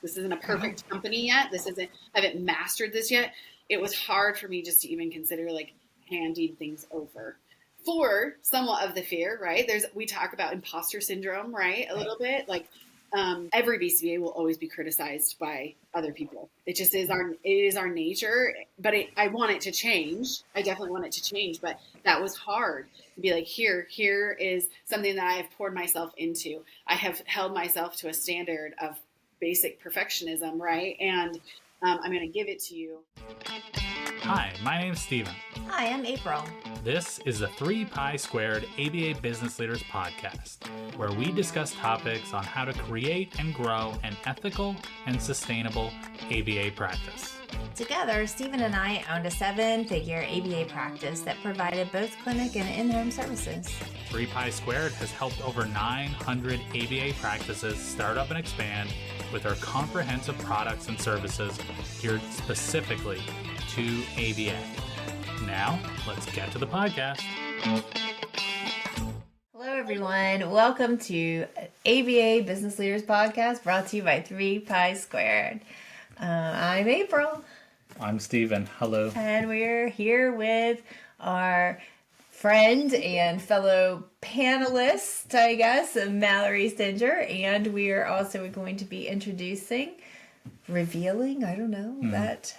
This isn't a perfect company yet. I haven't mastered this yet. It was hard for me just to even consider like handing things over for somewhat of the fear, right? We talk about imposter syndrome, right? A little bit like, every BCBA will always be criticized by other people. It just is our nature, but I want it to change. I definitely want it to change, but that was hard to be like, here is something that I have poured myself into. I have held myself to a standard of basic perfectionism, right? And I'm going to give it to you. Hi, my name's Steven. Hi, I'm April. This is the 3 Pi Squared ABA Business Leaders Podcast, where we discuss topics on how to create and grow an ethical and sustainable ABA practice. Together, Steven and I owned a 7-figure ABA practice that provided both clinic and in-home services. 3 Pi Squared has helped over 900 ABA practices start up and expand with our comprehensive products and services geared specifically to ABA. Now, let's get to the podcast. Hello, everyone. Welcome to ABA Business Leaders Podcast, brought to you by 3 Pi Squared. I'm April. I'm Steven. Hello. And we're here with our friend and fellow panelist, I guess, Mallory Stinger. And we are also going to be revealing, that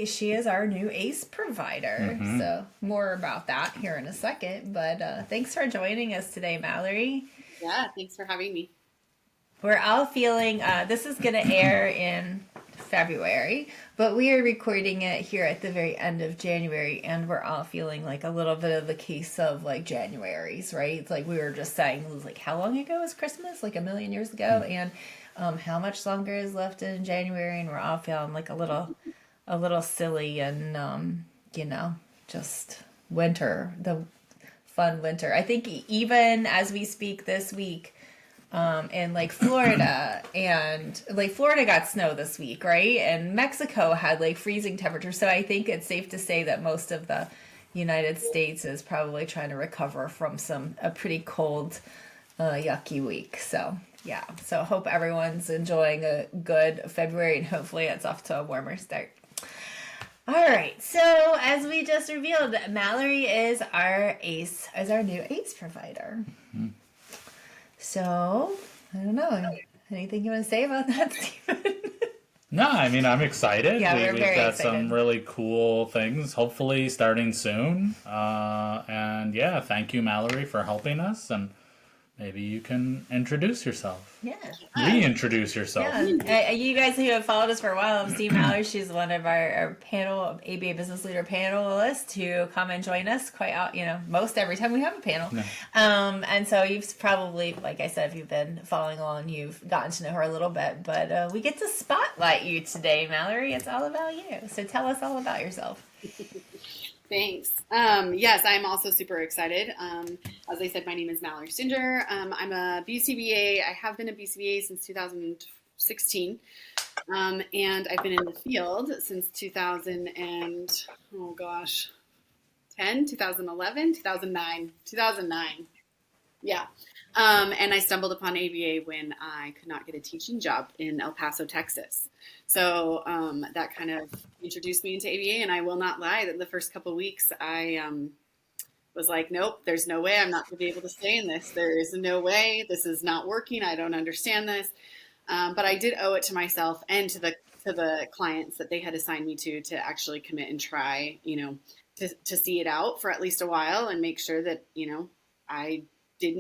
she is our new ACE provider. So more about that here in a second. But thanks for joining us today, Mallory. Yeah, thanks for having me. We're all feeling, this is going to air in February, but we are recording it here at the very end of January, and we're all feeling like a little bit of the case of like Januaries, right? It's like we were just saying, it was like, how long ago was Christmas? Like a million years ago. And how much longer is left in January, and we're all feeling like a little silly and just winter, the fun winter. I think even as we speak this week, in like Florida, and like Florida got snow this week, right? And Mexico had like freezing temperatures. So I think it's safe to say that most of the United States is probably trying to recover from a pretty cold, yucky week. So yeah, so I hope everyone's enjoying a good February, and hopefully it's off to a warmer start. All right, so as we just revealed, Mallory is our new ACE provider. Mm-hmm. So, I don't know. Anything you want to say about that, Steven? No, I mean, I'm excited. Yeah, we're We've very got excited. Some really cool things, hopefully starting soon. And yeah, thank you, Mallory, for helping us. And maybe you can introduce yourself. Yeah. Reintroduce yourself. Yeah. You guys who have followed us for a while have seen Mallory. She's one of our panel, ABA Business Leader panelists who come and join us quite out, most every time we have a panel. Yeah. And so you've probably, like I said, if you've been following along, you've gotten to know her a little bit. But we get to spotlight you today, Mallory. It's all about you. So tell us all about yourself. Thanks. Yes, I'm also super excited. As I said, my name is Mallory Stinger. I'm a BCBA. I have been a BCBA since 2016. And I've been in the field since 2011, 2009. Yeah. And I stumbled upon ABA when I could not get a teaching job in El Paso, Texas. So that kind of introduced me into ABA, and I will not lie that the first couple of weeks I was like, nope, there's no way I'm not going to be able to stay in this. There is no way. This is not working. I don't understand this. But I did owe it to myself and to the clients that they had assigned me to actually commit and try, to see it out for at least a while and make sure that, I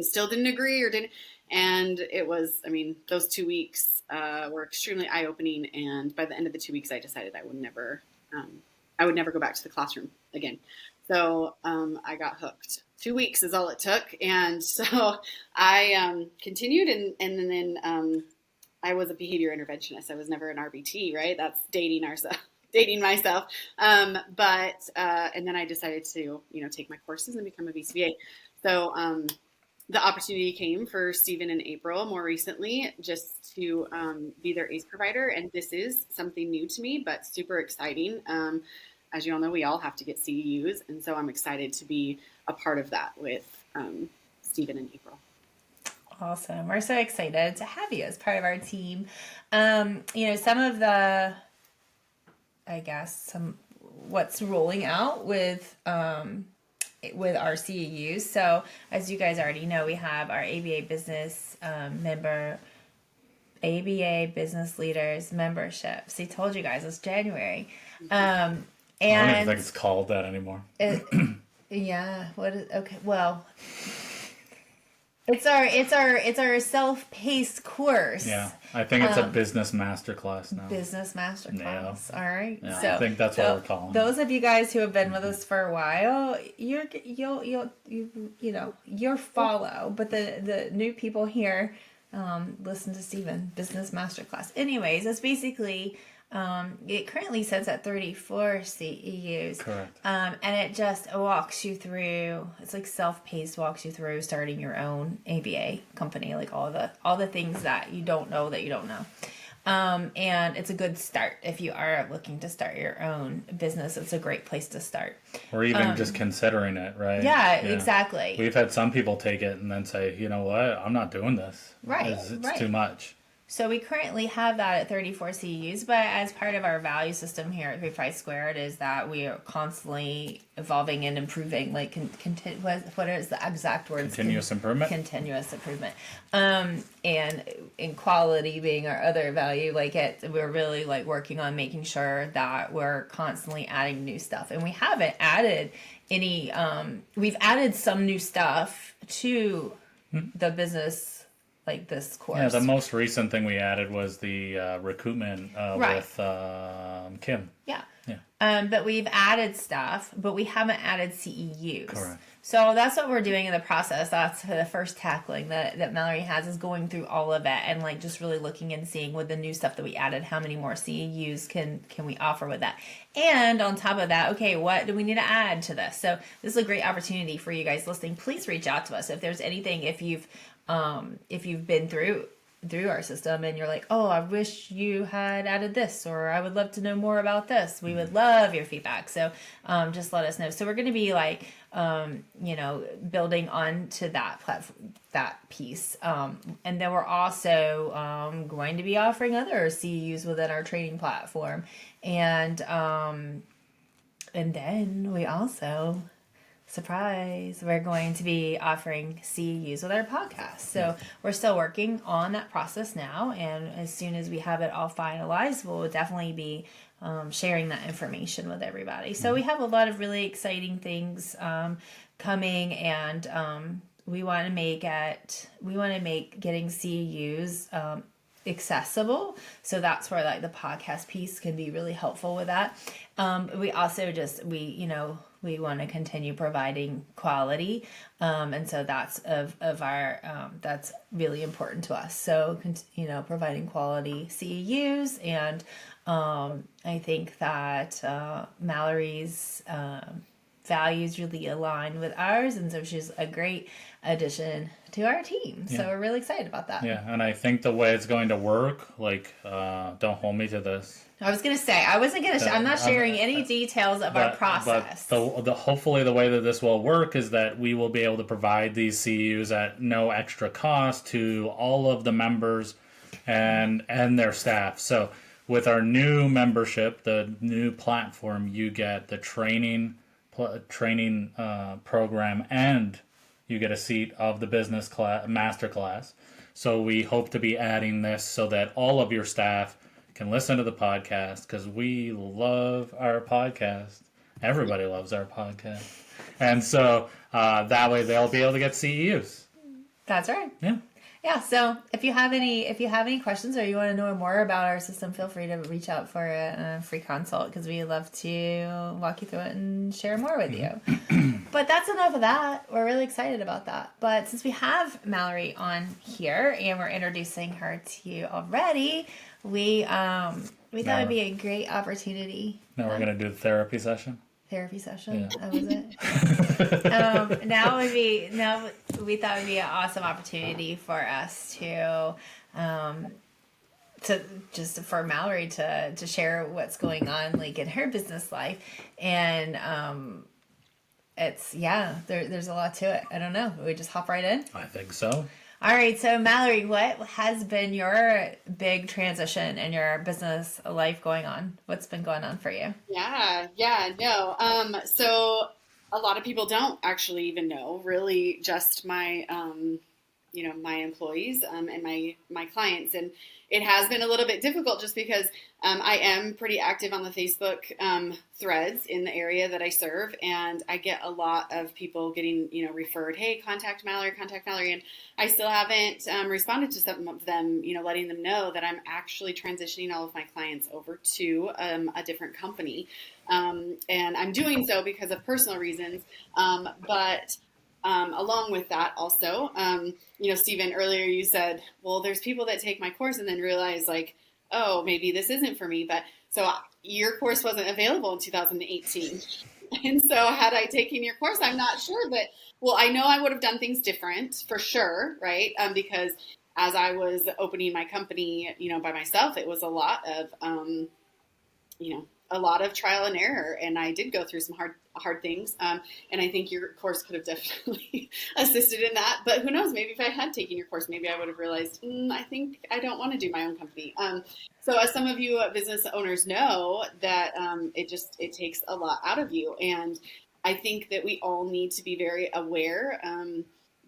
still didn't agree or didn't. And it was, those 2 weeks were extremely eye-opening. And by the end of the 2 weeks, I decided I would never go back to the classroom again. So I got hooked. 2 weeks is all it took. And so I continued. And then I was a behavior interventionist. I was never an RBT, right? That's dating myself. And then I decided to, take my courses and become a BCBA. So the opportunity came for Steven and April more recently just to be their ACE provider. And this is something new to me, but super exciting. As you all know, we all have to get CEUs. And so I'm excited to be a part of that with Steven and April. Awesome. We're so excited to have you as part of our team. Some of the, I guess, what's rolling out with our CEUs. So as you guys already know, we have our ABA business member, ABA business leaders membership. So I told you guys it's January. And I don't even think it's called that anymore. Yeah. What is okay? Well, it's our self-paced course. Yeah, I think it's a business masterclass now. Business masterclass. Yeah. All right. Yeah, so I think that's what we're calling it. Those of you guys who have been with us for a while, you'll follow. But the new people here, listen to Steven, business masterclass. Anyways, it's basically. It currently sits at 34 CEUs. Correct. And it just walks you through. It's like self-paced, walks you through starting your own ABA company, like all the things that you don't know that you don't know. And it's a good start if you are looking to start your own business. It's a great place to start. Or even just considering it, right? Yeah, exactly. We've had some people take it and then say, you know what, I'm not doing this. Right. It's too much. So we currently have that at 34 CEUs, but as part of our value system here at 35 Squared is that we are constantly evolving and improving. Like, what is the exact words? Continuous improvement. Continuous improvement. And in quality being our other value, we're really like working on making sure that we're constantly adding new stuff. And we haven't added any. We've added some new stuff to the business. Like this course. Yeah, the most recent thing we added was the recruitment with Kim. Yeah. But we've added stuff, but we haven't added CEUs. Correct. So that's what we're doing in the process. That's the first tackling that Mallory has, is going through all of it and like just really looking and seeing with the new stuff that we added, how many more CEUs can we offer with that. And on top of that, okay, what do we need to add to this? So this is a great opportunity for you guys listening. Please reach out to us if there's anything, if you've been through our system and you're like, oh, I wish you had added this, or I would love to know more about this. We would love your feedback. So just let us know. So we're going to be like, building onto that platform, that piece. And then we're also going to be offering other CEUs within our training platform. And then we also... surprise, we're going to be offering CEUs with our podcast. So we're still working on that process now, and as soon as we have it all finalized, we'll definitely be sharing that information with everybody. So we have a lot of really exciting things coming, and we want to make getting CEUs accessible. So that's where like the podcast piece can be really helpful with that. We also we want to continue providing quality. And so that's that's really important to us. So, providing quality CEUs. And I think that Mallory's values really align with ours. And so she's a great addition to our team. So we're really excited about that. Yeah. And I think the way it's going to work, don't hold me to this. I was going to say, I wasn't going to, I'm not sharing any details of our process. But hopefully the way that this will work is that we will be able to provide these CEUs at no extra cost to all of the members and their staff. So with our new membership, the new platform, you get the training program, and you get a seat of the business master class. So we hope to be adding this so that all of your staff can listen to the podcast, because we love our podcast. Everybody loves our podcast. And so that way they'll be able to get CEUs. That's right. Yeah. Yeah. So if you have any questions or you want to know more about our system, feel free to reach out for a free consult, because we love to walk you through it and share more with you. But that's enough of that. We're really excited about that. But since we have Mallory on here and we're introducing her to you already, we thought it'd be a great opportunity. Now we're going to do the therapy session. Therapy session. Yeah. That was it. Now we thought it would be an awesome opportunity for us to for Mallory to share what's going on like in her business life. And there's a lot to it. I don't know. We just hop right in. I think so. All right, so Mallory, what has been your big transition in your business life going on? What's been going on for you? No. So a lot of people don't actually even know, really, just my, my employees, and my clients, and it has been a little bit difficult just because I am pretty active on the Facebook threads in the area that I serve, and I get a lot of people getting, referred, hey, contact Mallory, and I still haven't responded to some of them, letting them know that I'm actually transitioning all of my clients over to a different company. And I'm doing so because of personal reasons. But along with that, also, Stephen, earlier you said, well, there's people that take my course and then realize, like, oh, maybe this isn't for me. But so your course wasn't available in 2018. And so had I taken your course, I'm not sure, but well, I know I would have done things different for sure, right? Because as I was opening my company, by myself, it was a lot of trial and error, and I did go through some hard things. And I think your course could have definitely assisted in that. But who knows? Maybe if I had taken your course, maybe I would have realized, I think I don't want to do my own company. So as some of you business owners know, that it takes a lot out of you, and I think that we all need to be very aware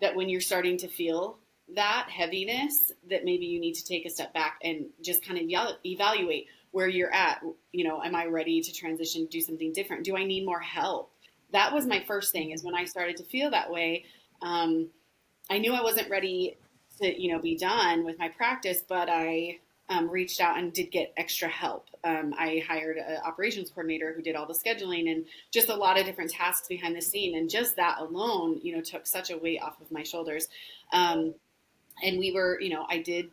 that when you're starting to feel that heaviness, that maybe you need to take a step back and just kind of evaluate where you're at. Am I ready to transition, do something different? Do I need more help? That was my first thing, is when I started to feel that way. I knew I wasn't ready to, be done with my practice, but I reached out and did get extra help. I hired an operations coordinator who did all the scheduling and just a lot of different tasks behind the scene. And just that alone, took such a weight off of my shoulders. And we were, I did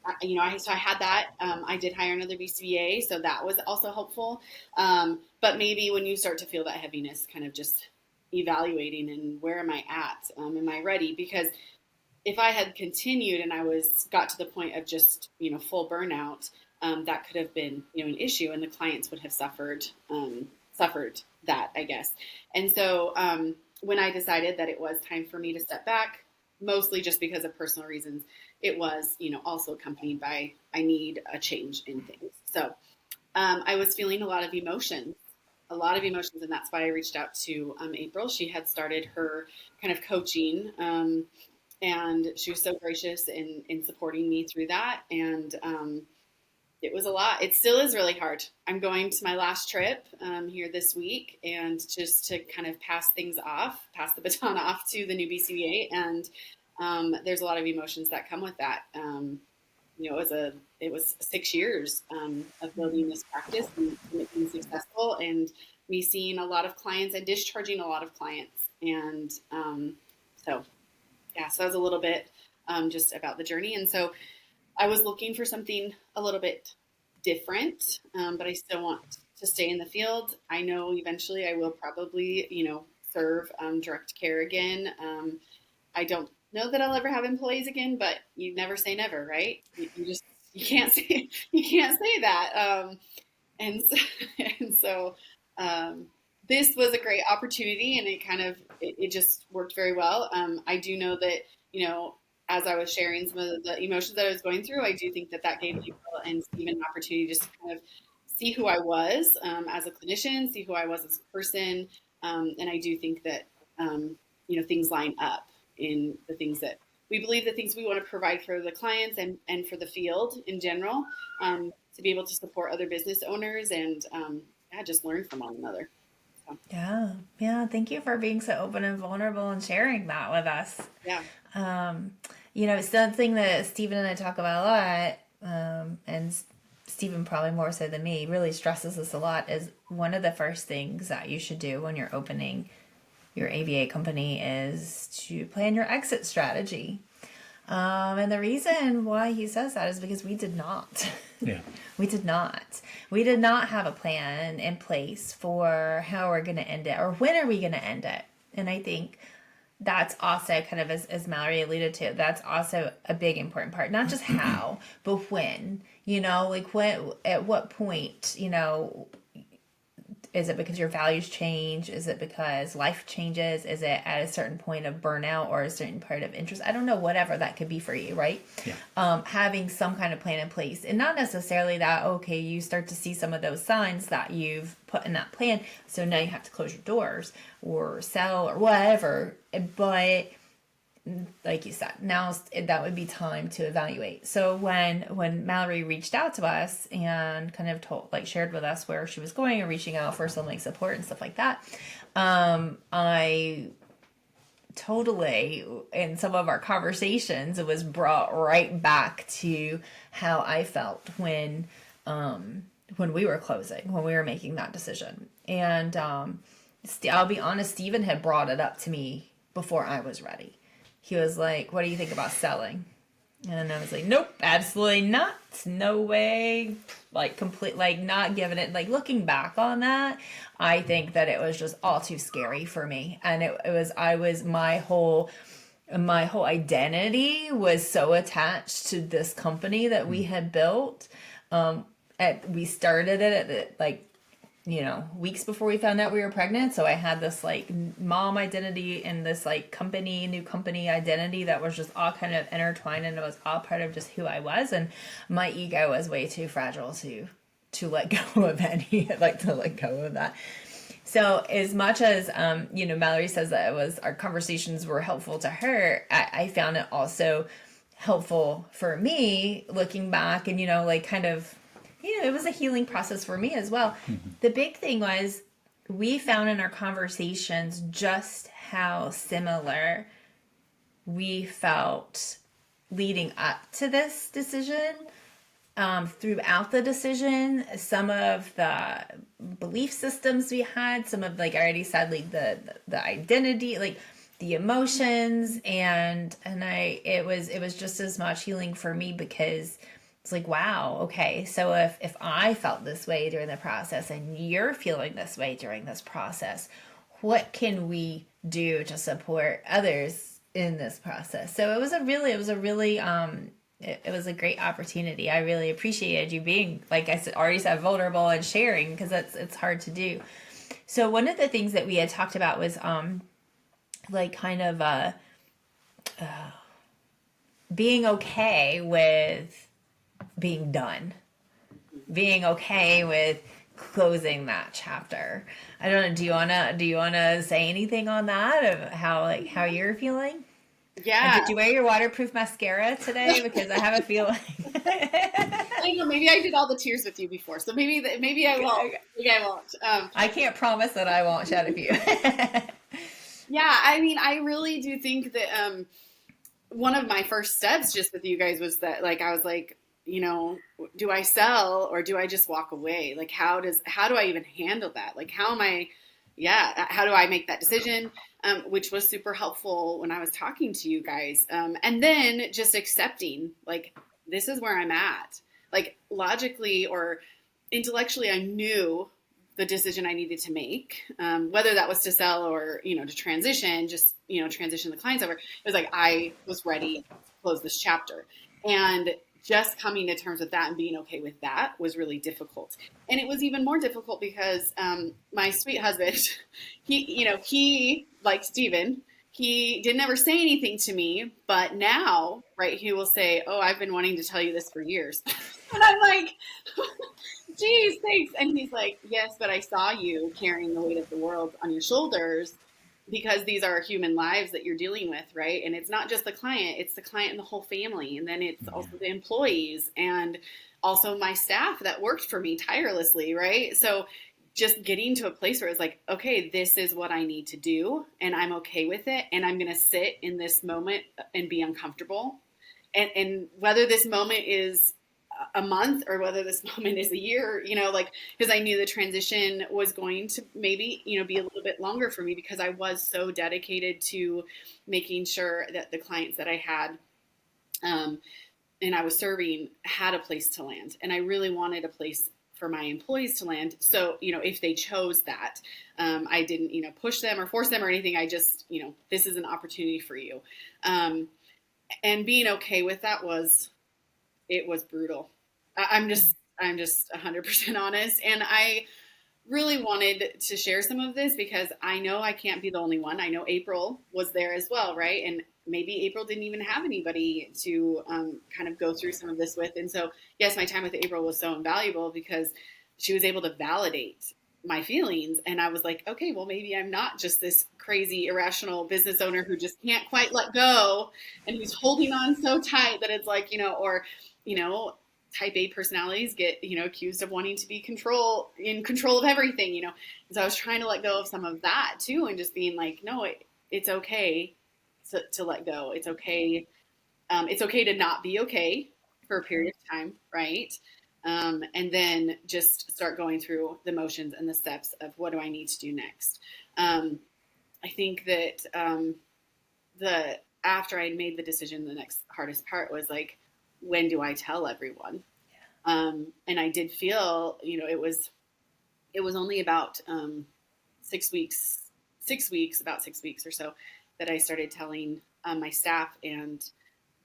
so I had that. I did hire another BCBA, so that was also helpful. But maybe when you start to feel that heaviness, kind of just evaluating, and where am I at? Am I ready? Because if I had continued and I got to the point of just full burnout, that could have been an issue, and the clients would have suffered that, I guess. And so when I decided that it was time for me to step back, mostly just because of personal reasons, it was, also accompanied by, I need a change in things. So I was feeling a lot of emotions, and that's why I reached out to April. She had started her kind of coaching, and she was so gracious in supporting me through that. And it was a lot. It still is really hard. I'm going to my last trip here this week, and just to kind of pass the baton off to the new BCBA. And there's a lot of emotions that come with that. It was 6 years of building this practice and it being successful, and me seeing a lot of clients and discharging a lot of clients. And so that was a little bit just about the journey. And so I was looking for something a little bit different, but I still want to stay in the field. I know eventually I will probably, serve direct care again. I don't know that I'll ever have employees again, but you never say never, right? You can't say that. And so this was a great opportunity, and it just worked very well. I do know that as I was sharing some of the emotions that I was going through, I do think that gave people and Stephen an opportunity just to kind of see who I was as a clinician, see who I was as a person, and I do think that things line up in the things that we believe, the things we want to provide for the clients and for the field in general, to be able to support other business owners and just learn from one another. So. Yeah. Thank you for being so open and vulnerable and sharing that with us. Yeah. Something that Stephen and I talk about a lot, and Stephen probably more so than me really stresses this a lot, is one of the first things that you should do when you're opening your ABA company is to plan your exit strategy. And the reason why he says that is because we did not. Yeah. We did not. We did not have a plan in place for how we're going to end it, or when are we going to end it. And I think that's also kind of, as Mallory alluded to, that's also a big important part. Not just how, but when. Like when, at what point, Is it because your values change? Is it because life changes? Is it at a certain point of burnout or a certain part of interest? I don't know, whatever that could be for you, right? Yeah. Having some kind of plan in place, and not necessarily that, okay, you start to see some of those signs that you've put in that plan, so now you have to close your doors or sell or whatever. But like you said, now that would be time to evaluate. So when Mallory reached out to us and kind of shared with us where she was going and reaching out for some like support and stuff like that, I totally, in some of our conversations, it was brought right back to how I felt when we were closing, when we were making that decision. And I'll be honest, Steven had brought it up to me before I was ready. He was like, what do you think about selling? And I was like, nope, absolutely not. No way. Like, complete, like, not giving it, like, looking back on that, I think that it was just all too scary for me. And my whole identity was so attached to this company that we had built. We started it at, like, weeks before we found out we were pregnant. So I had this like mom identity and this like new company identity that was just all kind of intertwined, and it was all part of just who I was. And my ego was way too fragile to let go of I'd like to let go of that. So as much as, Mallory says that our conversations were helpful to her, I found it also helpful for me looking back and, like kind of, it was a healing process for me as well. Mm-hmm. The big thing was we found in our conversations just how similar we felt leading up to this decision. Throughout the decision, some of the belief systems we had, some of, like I already said, like the identity, like the emotions, and it was just as much healing for me, because it's like, wow, okay, so if I felt this way during the process and you're feeling this way during this process, what can we do to support others in this process? So it was a great opportunity. I really appreciated you being, like I said, already said, vulnerable and sharing, because it's hard to do. So one of the things that we had talked about was like kind of being okay with being done, being okay with closing that chapter. I don't know. Do you wanna say anything on that, of how you're feeling? Yeah. And did you wear your waterproof mascara today? Because I have a feeling. I know, maybe I did all the tears with you before, so maybe I won't. Maybe I won't. I can't promise that I won't shed a few. Yeah, I mean, I really do think that one of my first steps just with you guys was that, like, I was like, do I sell or do I just walk away? Like, how do I even handle that? Like, how do I make that decision? Which was super helpful when I was talking to you guys. And then just accepting, like, this is where I'm at. Like, logically or intellectually, I knew the decision I needed to make, whether that was to sell or, to transition, just, transition the clients over. It was like, I was ready to close this chapter. And just coming to terms with that and being okay with that was really difficult. And it was even more difficult because my sweet husband, he like Steven, he didn't ever say anything to me, but now, right, he will say, oh, I've been wanting to tell you this for years. And I'm like, geez, thanks. And he's like, yes, but I saw you carrying the weight of the world on your shoulders, because these are human lives that you're dealing with, right? And it's not just the client, it's the client and the whole family. And then it's also the employees and also my staff that worked for me tirelessly, right? So just getting to a place where it's like, okay, this is what I need to do, and I'm okay with it, and I'm going to sit in this moment and be uncomfortable. And whether this moment is a month or whether this moment is a year, because I knew the transition was going to maybe, be a little bit longer for me, because I was so dedicated to making sure that the clients that I had, and I was serving, had a place to land. And I really wanted a place for my employees to land. So, if they chose that, I didn't, push them or force them or anything. I just, this is an opportunity for you. And being okay with that was brutal. I'm just 100% honest. And really wanted to share some of this because I know I can't be the only one. I know April was there as well, right? And maybe April didn't even have anybody to kind of go through some of this with. And so, yes, my time with April was so invaluable because she was able to validate my feelings. And I was like, okay, well, maybe I'm not just this crazy, irrational business owner who just can't quite let go and who's holding on so tight that it's like, or, you know, type A personalities get, accused of wanting to be in control of everything, And so I was trying to let go of some of that too, and just being like, no, it's okay to let go. It's okay. It's okay to not be okay for a period of time. Right. And then just start going through the motions and the steps of what do I need to do next. I think that, after I made the decision, the next hardest part was like, when do I tell everyone? And I did feel, it was only about about 6 weeks or so that I started telling my staff. And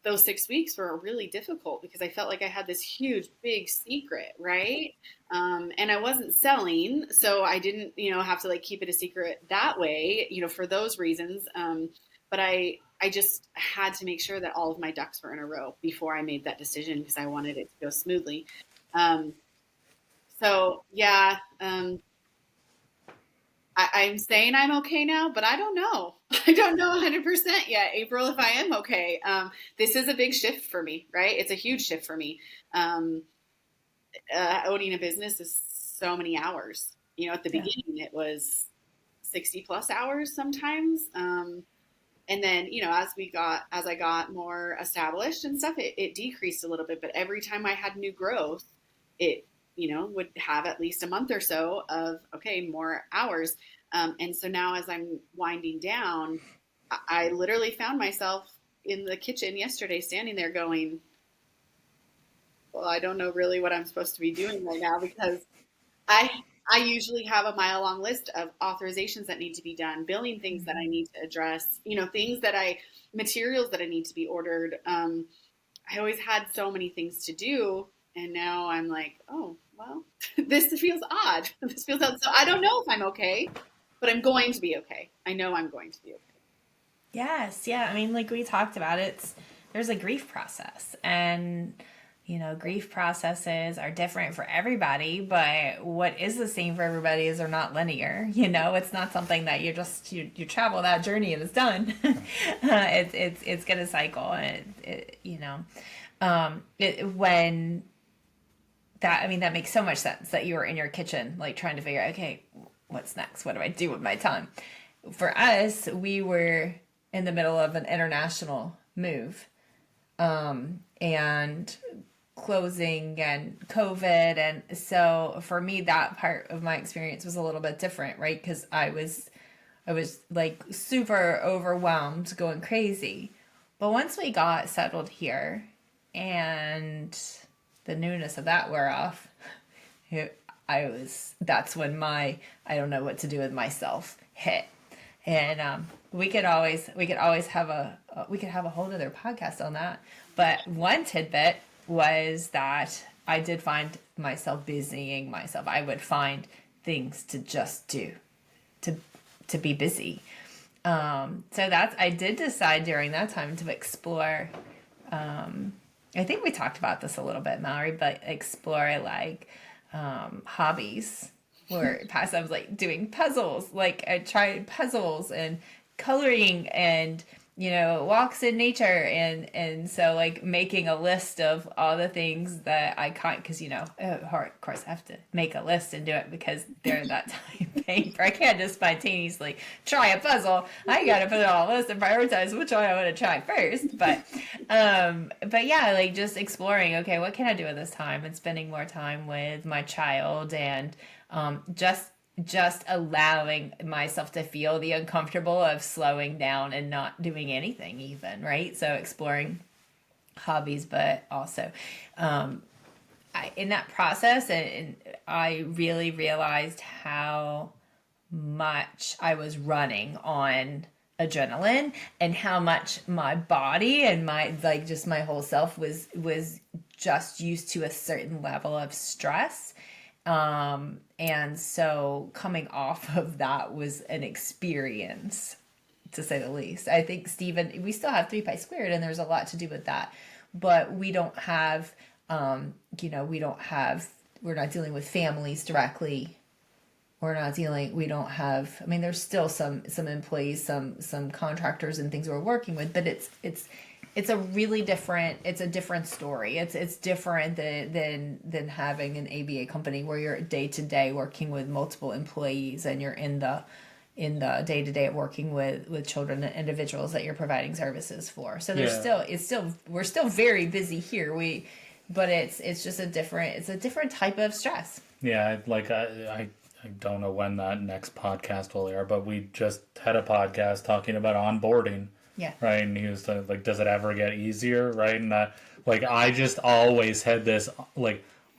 those 6 weeks were really difficult because I felt like I had this huge, big secret, right? And I wasn't selling, so I didn't, have to like keep it a secret that way, for those reasons. But I just had to make sure that all of my ducks were in a row before I made that decision because I wanted it to go smoothly. Um, so yeah, I'm saying I'm okay now, but I don't know. I don't know 100% yet, April, if I am okay. This is a big shift for me, right? It's a huge shift for me. Owning a business is so many hours. At the beginning, it was 60 plus hours sometimes. And then, as I got more established and stuff, it decreased a little bit. But every time I had new growth, it, would have at least a month or so of, okay, more hours. And so now as I'm winding down, I literally found myself in the kitchen yesterday standing there going, well, I don't know really what I'm supposed to be doing right now because I I usually have a mile long list of authorizations that need to be done, billing things that I need to address, materials that I need to be ordered. I always had so many things to do. And now I'm like, oh, well, this feels odd. This feels odd. So I don't know if I'm okay, but I'm going to be okay. I know I'm going to be okay. Yes, yeah. I mean, like we talked about, there's a grief process, and grief processes are different for everybody, but what is the same for everybody is they're not linear. It's not something that you travel that journey and it's done. It's gonna cycle, and when that makes so much sense that you were in your kitchen, like trying to figure out, okay, what's next? What do I do with my time? For us, we were in the middle of an international move, and closing and COVID. And so for me, that part of my experience was a little bit different, right? Because I was like super overwhelmed, going crazy. But once we got settled here and the newness of that wore off, that's when my I don't know what to do with myself hit. And we could always have a whole other podcast on that. But one tidbit was that I did find myself busying myself. I would find things to just do, to be busy. So I did decide during that time to explore. I think we talked about this a little bit, Mallory, but explore like hobbies. Where past I was like doing puzzles, like I tried puzzles and coloring and walks in nature, and so like making a list of all the things that I can't, because of course I have to make a list and do it because they're that time paper. I can't just spontaneously try a puzzle. I gotta put it on a list and prioritize which one I want to try first. But yeah, like just exploring, okay, what can I do at this time, and spending more time with my child, and just allowing myself to feel the uncomfortable of slowing down and not doing anything even, right? So exploring hobbies, but also in that process, and I really realized how much I was running on adrenaline, and how much my body and my whole self was just used to a certain level of stress. And so coming off of that was an experience, to say the least. I think Stephen, we still have 3 Pi Squared, and there's a lot to do with that, but we don't have, we're not dealing with families directly. We don't have, I mean, there's still some employees, some contractors and things we're working with, but it's a really different, it's a different story. It's different than having an ABA company where you're day to day working with multiple employees, and you're in the day to day working with children and individuals that you're providing services for. So we're still very busy here. But it's just a different type of stress. Yeah, I don't know when that next podcast will air, but we just had a podcast talking about onboarding. Yeah. Right. And he was like, does it ever get easier? Right. And I just always had this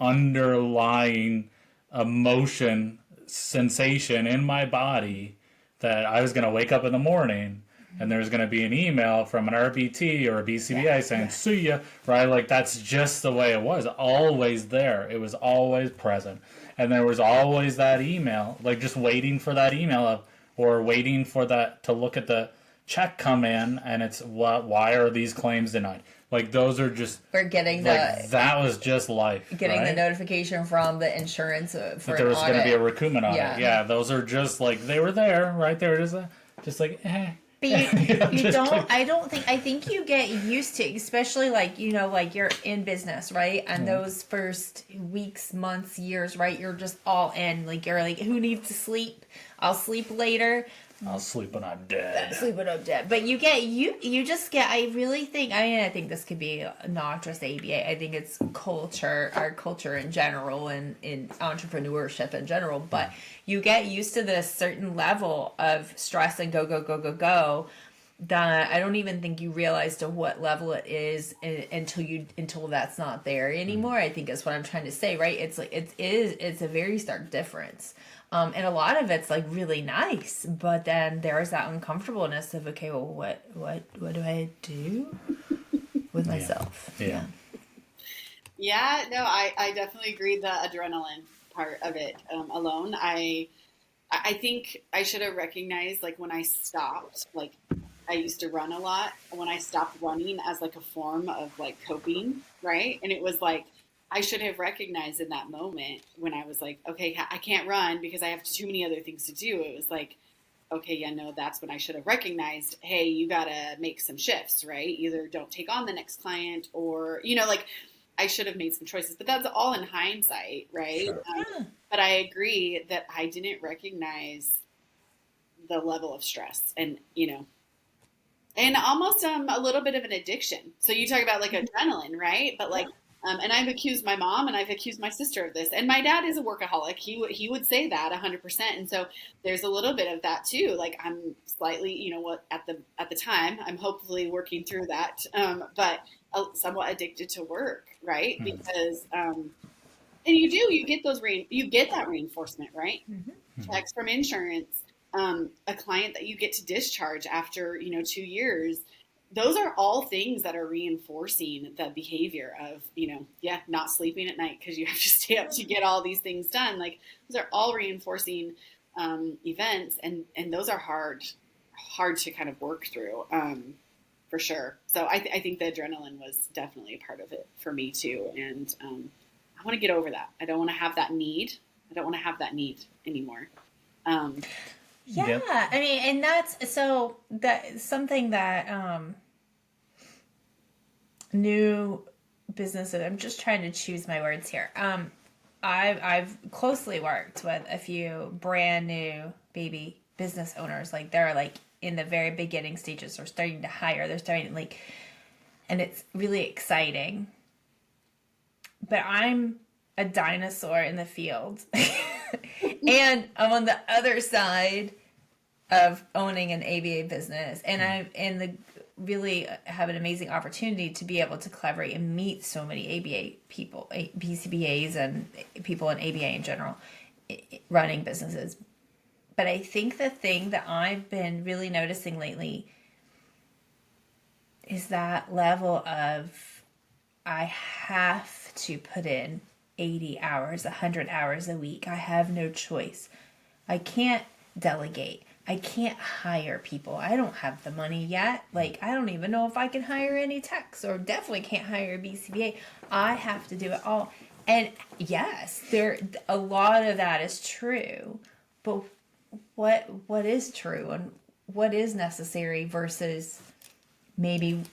underlying emotion sensation in my body that I was going to wake up in the morning and there's going to be an email from an RBT or a BCBA saying, see ya. Right. That's just the way it was. Always there. It was always present. And there was always that email, just waiting for that email or waiting for that to look at the check come in, and it's why are these claims denied? Those are just, or getting that was just life. Getting the notification from the insurance for that there was going to be a recoupment on it. Yeah, those are just they were there, right there. It is just But you don't. I think you get used to, especially you're in business, right? And those first weeks, months, years, right? You're just all in. You're who needs to sleep? I'll sleep later. I'll sleep when I'm dead. But you just get. I really think. I think this could be not just ABA. I think it's culture, our culture in general, and in entrepreneurship in general. But you get used to this certain level of stress and go that I don't even think you realize to what level it is until that's not there anymore. I think is what I'm trying to say, right? It's a very stark difference. And a lot of it's really nice, but then there's that uncomfortableness of, okay, well, what do I do with myself? Yeah. Yeah, no, I definitely agree. The adrenaline part of it alone, I think I should have recognized when I stopped, I used to run a lot. When I stopped running as a form of coping, right? And it was I should have recognized in that moment when I was okay, I can't run because I have too many other things to do. It was okay, yeah, no, that's when I should have recognized, hey, you got to make some shifts, right? Either don't take on the next client or, I should have made some choices, but that's all in hindsight, right? Sure. But I agree that I didn't recognize the level of stress and, and almost a little bit of an addiction. So you talk about adrenaline, right? But and I've accused my mom and I've accused my sister of this. And my dad is a workaholic. He would say that 100%. And so there's a little bit of that too. I'm slightly, at the time, I'm hopefully working through that. But somewhat addicted to work, right? Because and you get that reinforcement, right? Mm-hmm. Checks from insurance, a client that you get to discharge after 2 years. Those are all things that are reinforcing the behavior of, not sleeping at night because you have to stay up to get all these things done. Those are all reinforcing events, and those are hard to kind of work through, for sure. So I think the adrenaline was definitely a part of it for me too. And I want to get over that. I don't want to have that need. I don't want to have that need anymore. Yeah, I mean, and that's something that new businesses. I'm just trying to choose my words here. I've closely worked with a few brand new baby business owners. They're in the very beginning stages. They're starting to hire. They're starting and it's really exciting. But I'm a dinosaur in the field. And I'm on the other side of owning an ABA business, and I really have an amazing opportunity to be able to collaborate and meet so many ABA people, BCBAs, and people in ABA in general, running businesses. But I think the thing that I've been really noticing lately is that level of I have to put in 80 hours, 100 hours a week. I have no choice. I can't delegate. I can't hire people. I don't have the money yet. Like, I don't even know if I can hire any techs, or definitely can't hire a BCBA. I have to do it all. And yes, a lot of that is true. But what is true and what is necessary versus maybe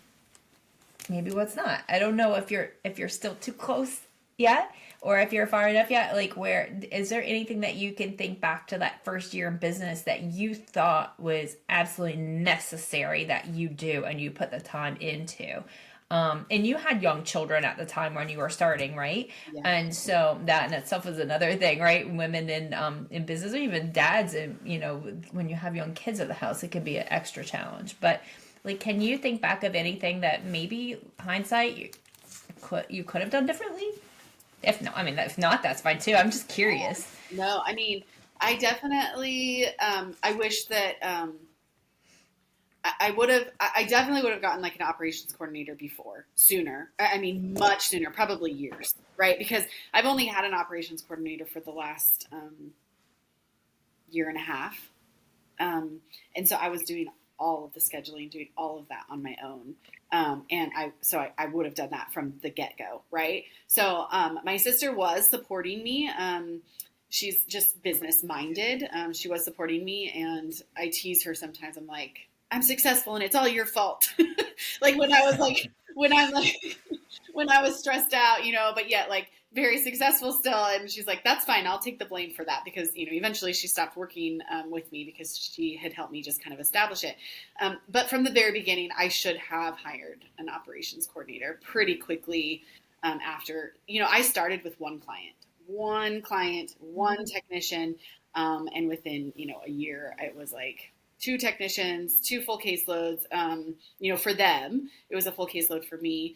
what's not? I don't know if you're still too close yet, or if you're far enough yet. Like, where is there anything that you can think back to that first year in business that you thought was absolutely necessary that you do and you put the time into? And you had young children at the time when you were starting, right? Yeah. And so that in itself is another thing, right? Women in business, or even dads, and when you have young kids at the house, it can be an extra challenge. But like, can you think back of anything that maybe hindsight you could have done differently? If not, that's fine too. I'm just curious. No, I mean, I definitely, I wish that I definitely would have gotten like an operations coordinator sooner. I mean, much sooner, probably years, right? Because I've only had an operations coordinator for the last year and a half. And so I was doing all of the scheduling, doing all of that on my own. And I would have done that from the get-go, right? So my sister was supporting me. She's just business minded. She was supporting me, and I tease her sometimes. I'm like, I'm successful and it's all your fault. Like when I was stressed out, but yet like very successful still. And she's like, that's fine. I'll take the blame for that, because, eventually she stopped working with me because she had helped me just kind of establish it. But from the very beginning, I should have hired an operations coordinator pretty quickly after, I started with one client, one technician. And within, a year, it was like 2 technicians, 2 full caseloads. For them, it was a full caseload for me.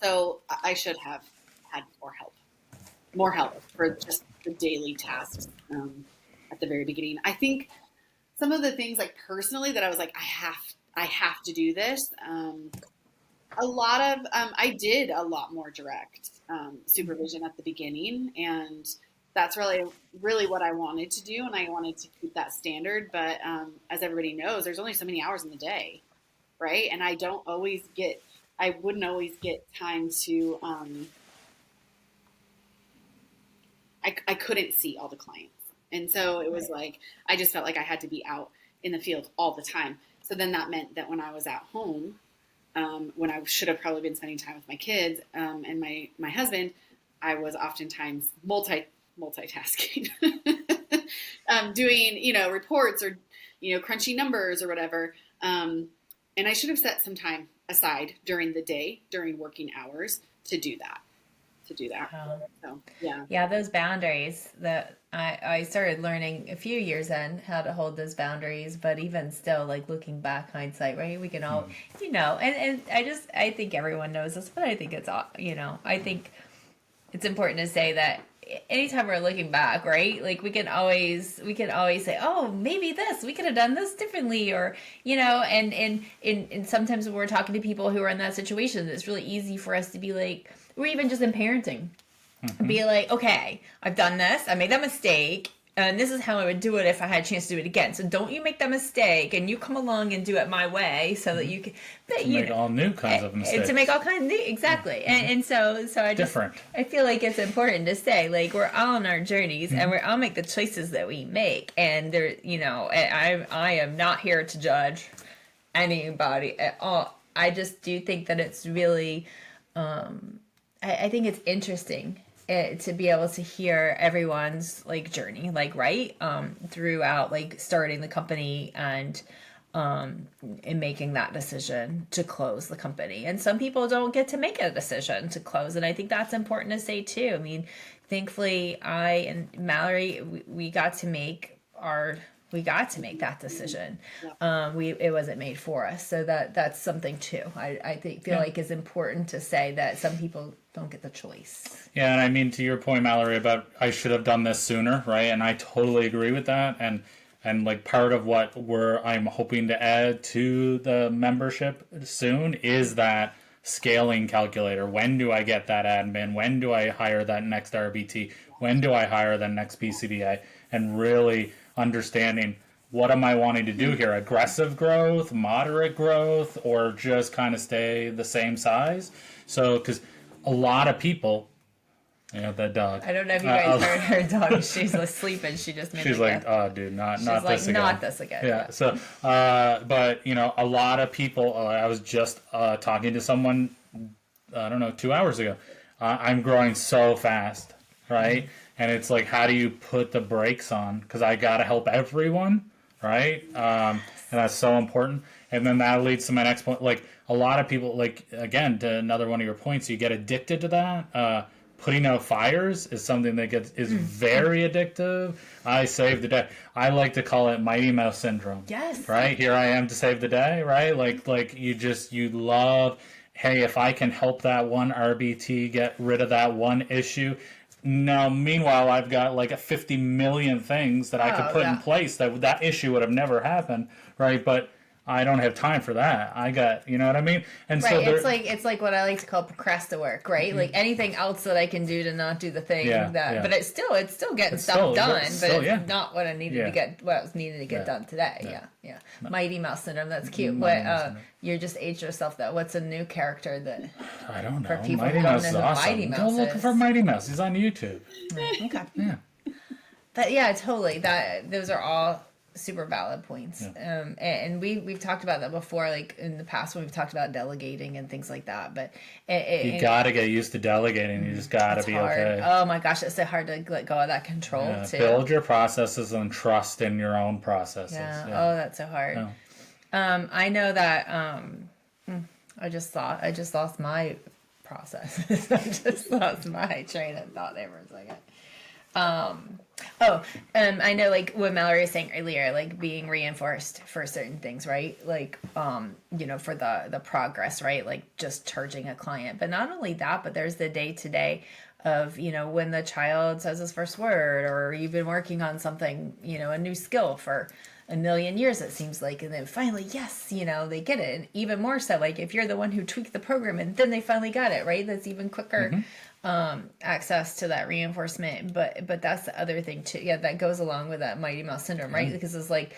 So I should have had more help for just the daily tasks at the very beginning. I think some of the things, like personally, that I was like, I have to do this. I did a lot more direct supervision at the beginning, and that's really, really what I wanted to do. And I wanted to keep that standard. But as everybody knows, there's only so many hours in the day, right? And I wouldn't always get time to, I couldn't see all the clients. And so it was like, I just felt like I had to be out in the field all the time. So then that meant that when I was at home, when I should have probably been spending time with my kids and my husband, I was oftentimes multitasking, doing, reports or, crunching numbers or whatever. And I should have set some time aside during the day, during working hours to do that. So, yeah. Yeah, those boundaries that I started learning a few years in how to hold those boundaries, but even still, like looking back, hindsight, right? We can all, and I think everyone knows this, but I think it's, I think it's important to say that anytime we're looking back, right? Like we can always say, oh, maybe we could have done this differently, or, and sometimes when we're talking to people who are in that situation, it's really easy for us to be like, or even just in parenting, be like, okay, I've done this, I made that mistake, and this is how I would do it if I had a chance to do it again. So don't you make that mistake, and you come along and do it my way, so that you can make all new kinds of mistakes. To make all kinds of new, exactly. And so I just, I feel like it's important to say, like, we're all on our journeys, and we're all make the choices that we make, and there, I am not here to judge anybody at all. I just do think that it's really, I think it's interesting to be able to hear everyone's like journey, like, right, throughout like starting the company and in making that decision to close the company. And some people don't get to make a decision to close, and I think that's important to say too. I mean, thankfully, I and Mallory, we got to make that decision. It wasn't made for us, so that's something too. I feel like it's important to say that some people don't get the choice. Yeah, and I mean, to your point, Mallory, about I should have done this sooner, right? And I totally agree with that. And like part of what I'm hoping to add to the membership soon is that scaling calculator. When do I get that admin? When do I hire that next RBT? When do I hire that next BCBA? And really understanding, what am I wanting to do here? Aggressive growth, moderate growth, or just kind of stay the same size? So, because a lot of people, that dog. I don't know if you guys heard her dog. She's asleep and she just made She's like, oh, dude, not this again. Not this again. Yeah. So, but a lot of people. I was just talking to someone, I don't know, 2 hours ago. I'm growing so fast, right? And it's like, how do you put the brakes on? Because I got to help everyone, right? And that's so important. And then that leads to my next point. Like, a lot of people, like, again, to another one of your points, you get addicted to that. Putting out fires is something that is very addictive. I save the day. I like to call it Mighty Mouse syndrome. Yes. Right? Here I am to save the day, right? Like you love, hey, if I can help that one RBT get rid of that one issue. Now, meanwhile, I've got like 50 million things that I could put in place that issue would have never happened, right? But I don't have time for that. I got, you know what I mean? And right. So it's like what I like to call procrastinate work, right? Like anything else that I can do to not do the thing but it's still getting stuff done, but it's not what I needed to get, what was needed to get done today. Yeah. Mighty Mouse syndrome. That's cute. What you just aged yourself though. What's a new character that I don't know. For people Mighty who don't Mouse know is who awesome. Mighty Mouse Go look is. for Mighty Mouse. He's on YouTube. Okay. Yeah. But yeah, totally. Those are all super valid points. And we've talked about that before, like in the past when we've talked about delegating and things like that. But you gotta get used to delegating. You just gotta be hard. okay. Oh my gosh, it's so hard to let go of that control too. Build your processes and trust in your own processes. Yeah. Oh, that's so hard. Yeah. I know that. I just lost my process. I just lost my train of thought there for a second. I know, like what Mallory was saying earlier, like being reinforced for certain things, right? Like, for the progress, right? Like just charging a client. But not only that, but there's the day-to-day of, when the child says his first word, or you've been working on something, a new skill for a million years, it seems like, and then finally, yes, they get it. And even more so, like if you're the one who tweaked the program and then they finally got it, right? That's even quicker access to that reinforcement. But that's the other thing too. Yeah, that goes along with that Mighty Mouse syndrome, right? Because it's like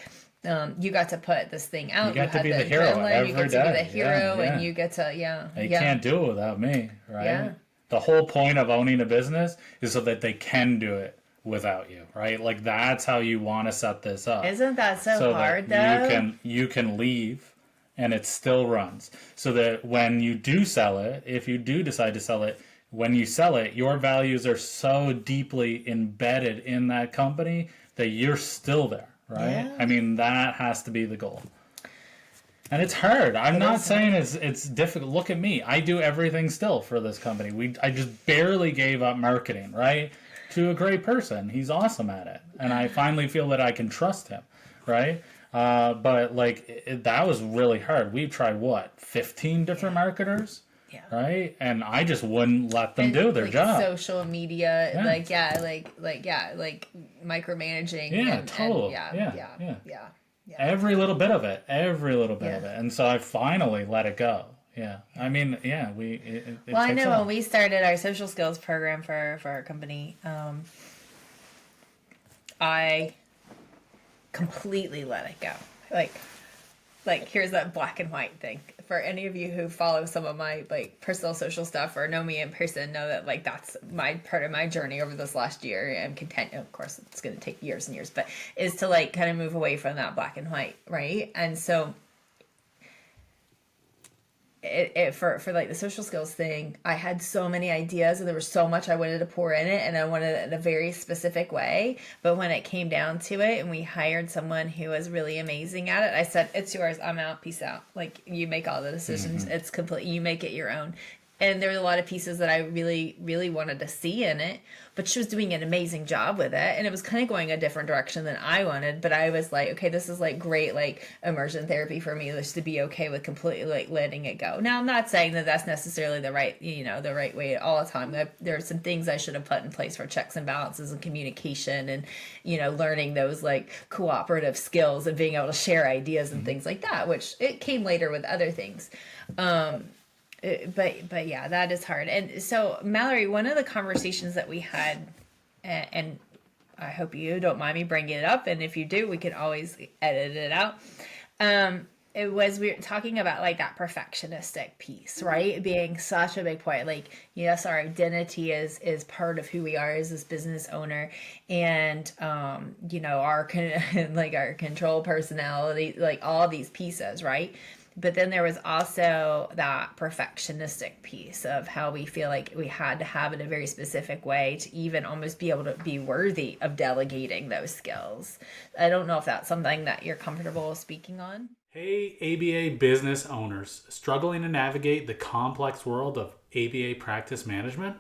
you got to put this thing out. You got to be the hero every you get day. to be the hero, and you get to You can't do it without me, right? Yeah. The whole point of owning a business is so that they can do it without you, right? Like that's how you want to set this up. Isn't that so hard though? You can leave and it still runs. So that when you do sell it, if you do decide to sell it, when you sell it, your values are so deeply embedded in that company that you're still there, right? Yeah. I mean, that has to be the goal. And it's hard. I'm not saying it's difficult. Look at me. I do everything still for this company. I just barely gave up marketing, right? To a great person. He's awesome at it. And I finally feel that I can trust him, right? But that was really hard. We've tried 15 different marketers? Yeah. Right? And I just wouldn't let them do their job. Social media, micromanaging. Yeah, totally. Yeah. Every little bit of it. And so I finally let it go. Yeah. I mean, yeah, I know when we started our social skills program for our company, I completely let it go. Like here's that black and white thing. For any of you who follow some of my personal social stuff or know me in person, know that that's my part of my journey over this last year. I'm content. Of course, it's going to take years and years, but is to kind of move away from that black and white, right? And so for the social skills thing, I had so many ideas and there was so much I wanted to pour in it, and I wanted it in a very specific way. But when it came down to it and we hired someone who was really amazing at it, I said, it's yours. I'm out. Peace out. You make all the decisions. It's complete. You make it your own. And there were a lot of pieces that I really, really wanted to see in it, but she was doing an amazing job with it. And it was kind of going a different direction than I wanted. But I was like, okay, this is great, immersion therapy for me, just to be okay with completely letting it go. Now, I'm not saying that that's necessarily the right way all the time. There are some things I should have put in place for checks and balances and communication and, learning those cooperative skills and being able to share ideas and things like that, which it came later with other things. But yeah, that is hard. And so, Mallory, one of the conversations that we had, and I hope you don't mind me bringing it up, and if you do, we can always edit it out. It was, we were talking about like that perfectionistic piece, right? Being such a big point. Like, yes, our identity is part of who we are as this business owner, and our like our control personality, like all these pieces, right? But then there was also that perfectionistic piece of how we feel like we had to have it a very specific way to even almost be able to be worthy of delegating those skills. I don't know if that's something that you're comfortable speaking on. Hey, ABA business owners, struggling to navigate the complex world of ABA practice management?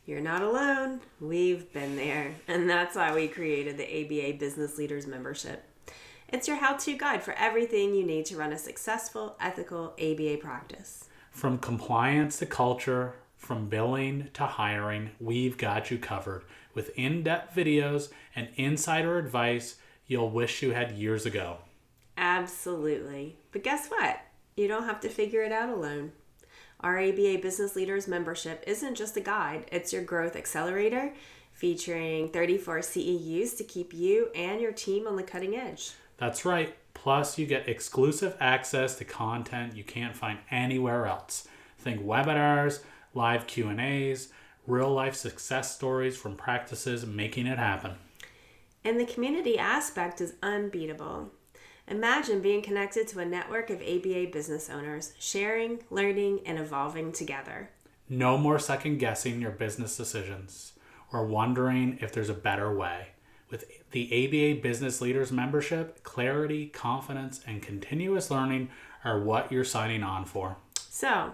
You're not alone. We've been there. And that's why we created the ABA Business Leaders Membership. It's your how-to guide for everything you need to run a successful, ethical ABA practice. From compliance to culture, from billing to hiring, we've got you covered with in-depth videos and insider advice you'll wish you had years ago. Absolutely. But guess what? You don't have to figure it out alone. Our ABA Business Leaders Membership isn't just a guide, it's your growth accelerator featuring 34 CEUs to keep you and your team on the cutting edge. That's right. Plus, you get exclusive access to content you can't find anywhere else. Think webinars, live Q&As, real-life success stories from practices making it happen. And the community aspect is unbeatable. Imagine being connected to a network of ABA business owners, sharing, learning, and evolving together. No more second-guessing your business decisions or wondering if there's a better way. With the ABA Business Leaders Membership, clarity, confidence, and continuous learning are what you're signing on for. So,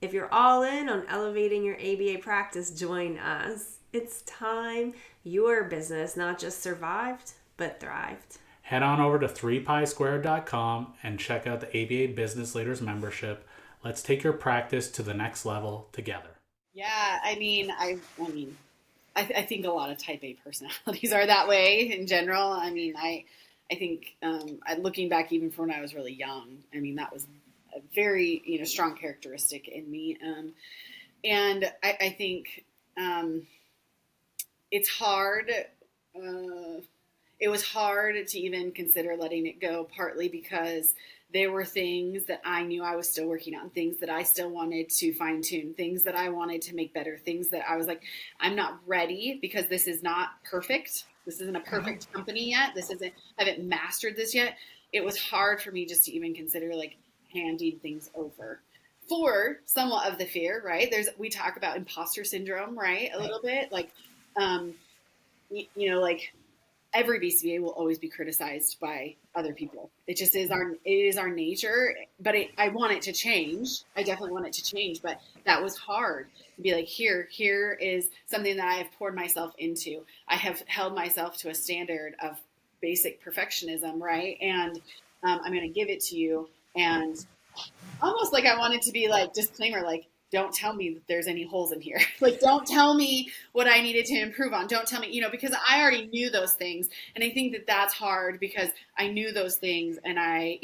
if you're all in on elevating your ABA practice, join us. It's time your business not just survived, but thrived. Head on over to 3piesquared.com and check out the ABA Business Leaders Membership. Let's take your practice to the next level together. Yeah, I think a lot of type A personalities are that way in general. I think looking back even from when I was really young, that was a very, strong characteristic in me. And I think it's hard. It was hard to even consider letting it go, partly because there were things that I knew I was still working on, things that I still wanted to fine tune, things that I wanted to make better, things that I was like, I'm not ready because this is not perfect. This isn't a perfect company yet. I haven't mastered this yet. It was hard for me just to even consider like handing things over for somewhat of the fear, right? We talk about imposter syndrome, right? A little bit like, like every BCBA will always be criticized by other people. It just is our nature, but I want it to change. I definitely want it to change, but that was hard to be like, here is something that I have poured myself into. I have held myself to a standard of basic perfectionism, right? And I'm going to give it to you. And almost like I wanted to be like, disclaimer, like, don't tell me that there's any holes in here. Like, don't tell me what I needed to improve on. Don't tell me, because I already knew those things. And I think that that's hard because I knew those things and I,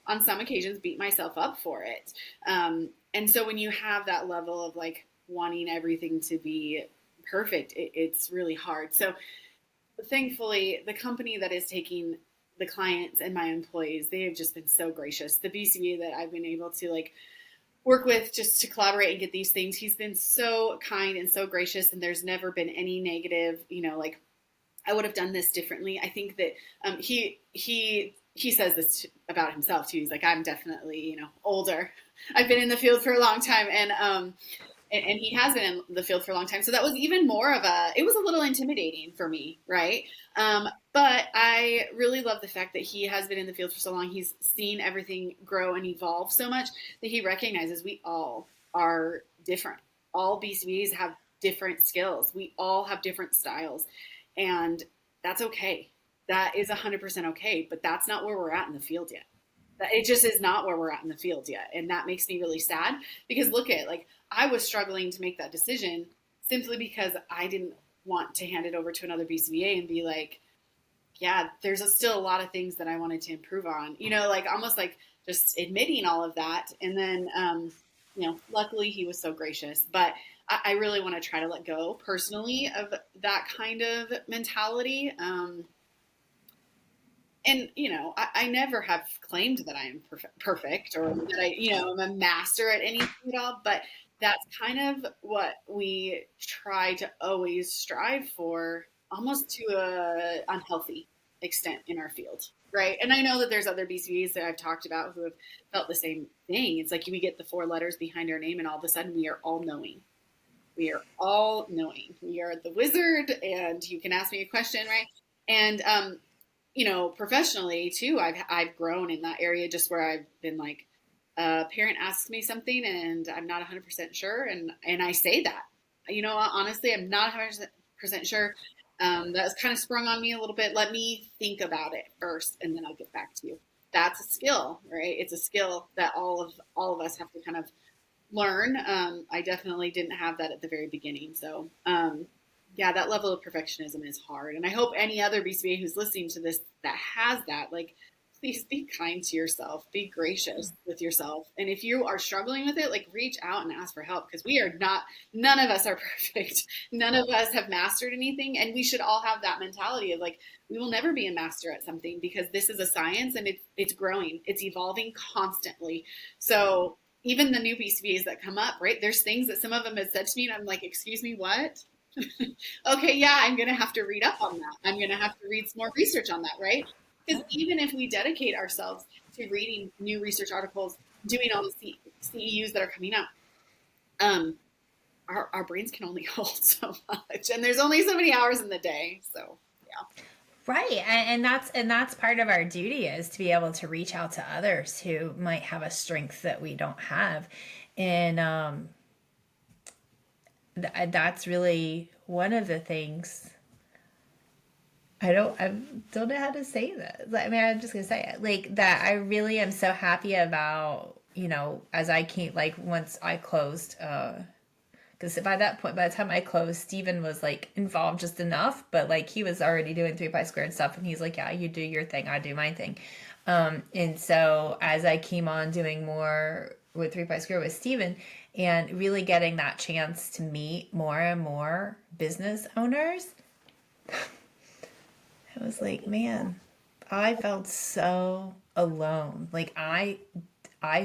on some occasions beat myself up for it. And so when you have that level of like wanting everything to be perfect, it's really hard. So thankfully, the company that is taking the clients and my employees, they have just been so gracious. The BCBA that I've been able to like work with just to collaborate and get these things, he's been so kind and so gracious, and there's never been any negative, like I would have done this differently. I think that he says this about himself too. He's like, I'm definitely, older. I've been in the field for a long time, and he has been in the field for a long time. So that was even more of it was a little intimidating for me, right? But I really love the fact that he has been in the field for so long. He's seen everything grow and evolve so much that he recognizes we all are different. All BCBAs have different skills. We all have different styles, and that's okay. That is 100% okay, but that's not where we're at in the field yet. It just is not where we're at in the field yet. And that makes me really sad because look at, like, I was struggling to make that decision simply because I didn't want to hand it over to another BCBA and be like, yeah, there's still a lot of things that I wanted to improve on, like almost like just admitting all of that. And then luckily he was so gracious, but I really want to try to let go personally of that kind of mentality. And I never have claimed that I am perfect, or that I'm a master at anything at all, but that's kind of what we try to always strive for, almost to a unhealthy extent in our field, right? And I know that there's other BCBAs that I've talked about who have felt the same thing. It's like we get the 4 letters behind our name and all of a sudden we are all knowing. We are all knowing. We are the wizard, and you can ask me a question, right? And professionally too, I've grown in that area, just where I've been like, a parent asks me something and I'm not 100% sure, and I say that, honestly, I'm not 100% sure. That's kind of sprung on me a little bit. Let me think about it first, and then I'll get back to you. That's a skill, right? It's a skill that all of us have to kind of learn. I definitely didn't have that at the very beginning. So, yeah, that level of perfectionism is hard. And I hope any other BCBA who's listening to this that has that, like, please be kind to yourself, be gracious with yourself. And if you are struggling with it, like, reach out and ask for help, because none of us are perfect. None of us have mastered anything. And we should all have that mentality of like, we will never be a master at something, because this is a science, and it's growing, it's evolving constantly. So even the new BCBAs that come up, right? There's things that some of them have said to me, and I'm like, excuse me, what? Okay, yeah, I'm going to have to read up on that. I'm going to have to read some more research on that, right? Because even if we dedicate ourselves to reading new research articles, doing all the CEUs that are coming out, our brains can only hold so much, and there's only so many hours in the day. So, yeah. Right. And that's part of our duty, is to be able to reach out to others who might have a strength that we don't have. And that's really one of the things. I don't know how to say this. I mean, I'm just gonna say it like that. I really am so happy about, as I came, like, once I closed, because by that point, by the time I closed, Steven was like involved just enough, but like he was already doing 3 pi squared stuff, and he's like, yeah, you do your thing, I do my thing. And so as I came on doing more with 3 pi squared with Steven, and really getting that chance to meet more and more business owners, I was like, man, I felt so alone. Like I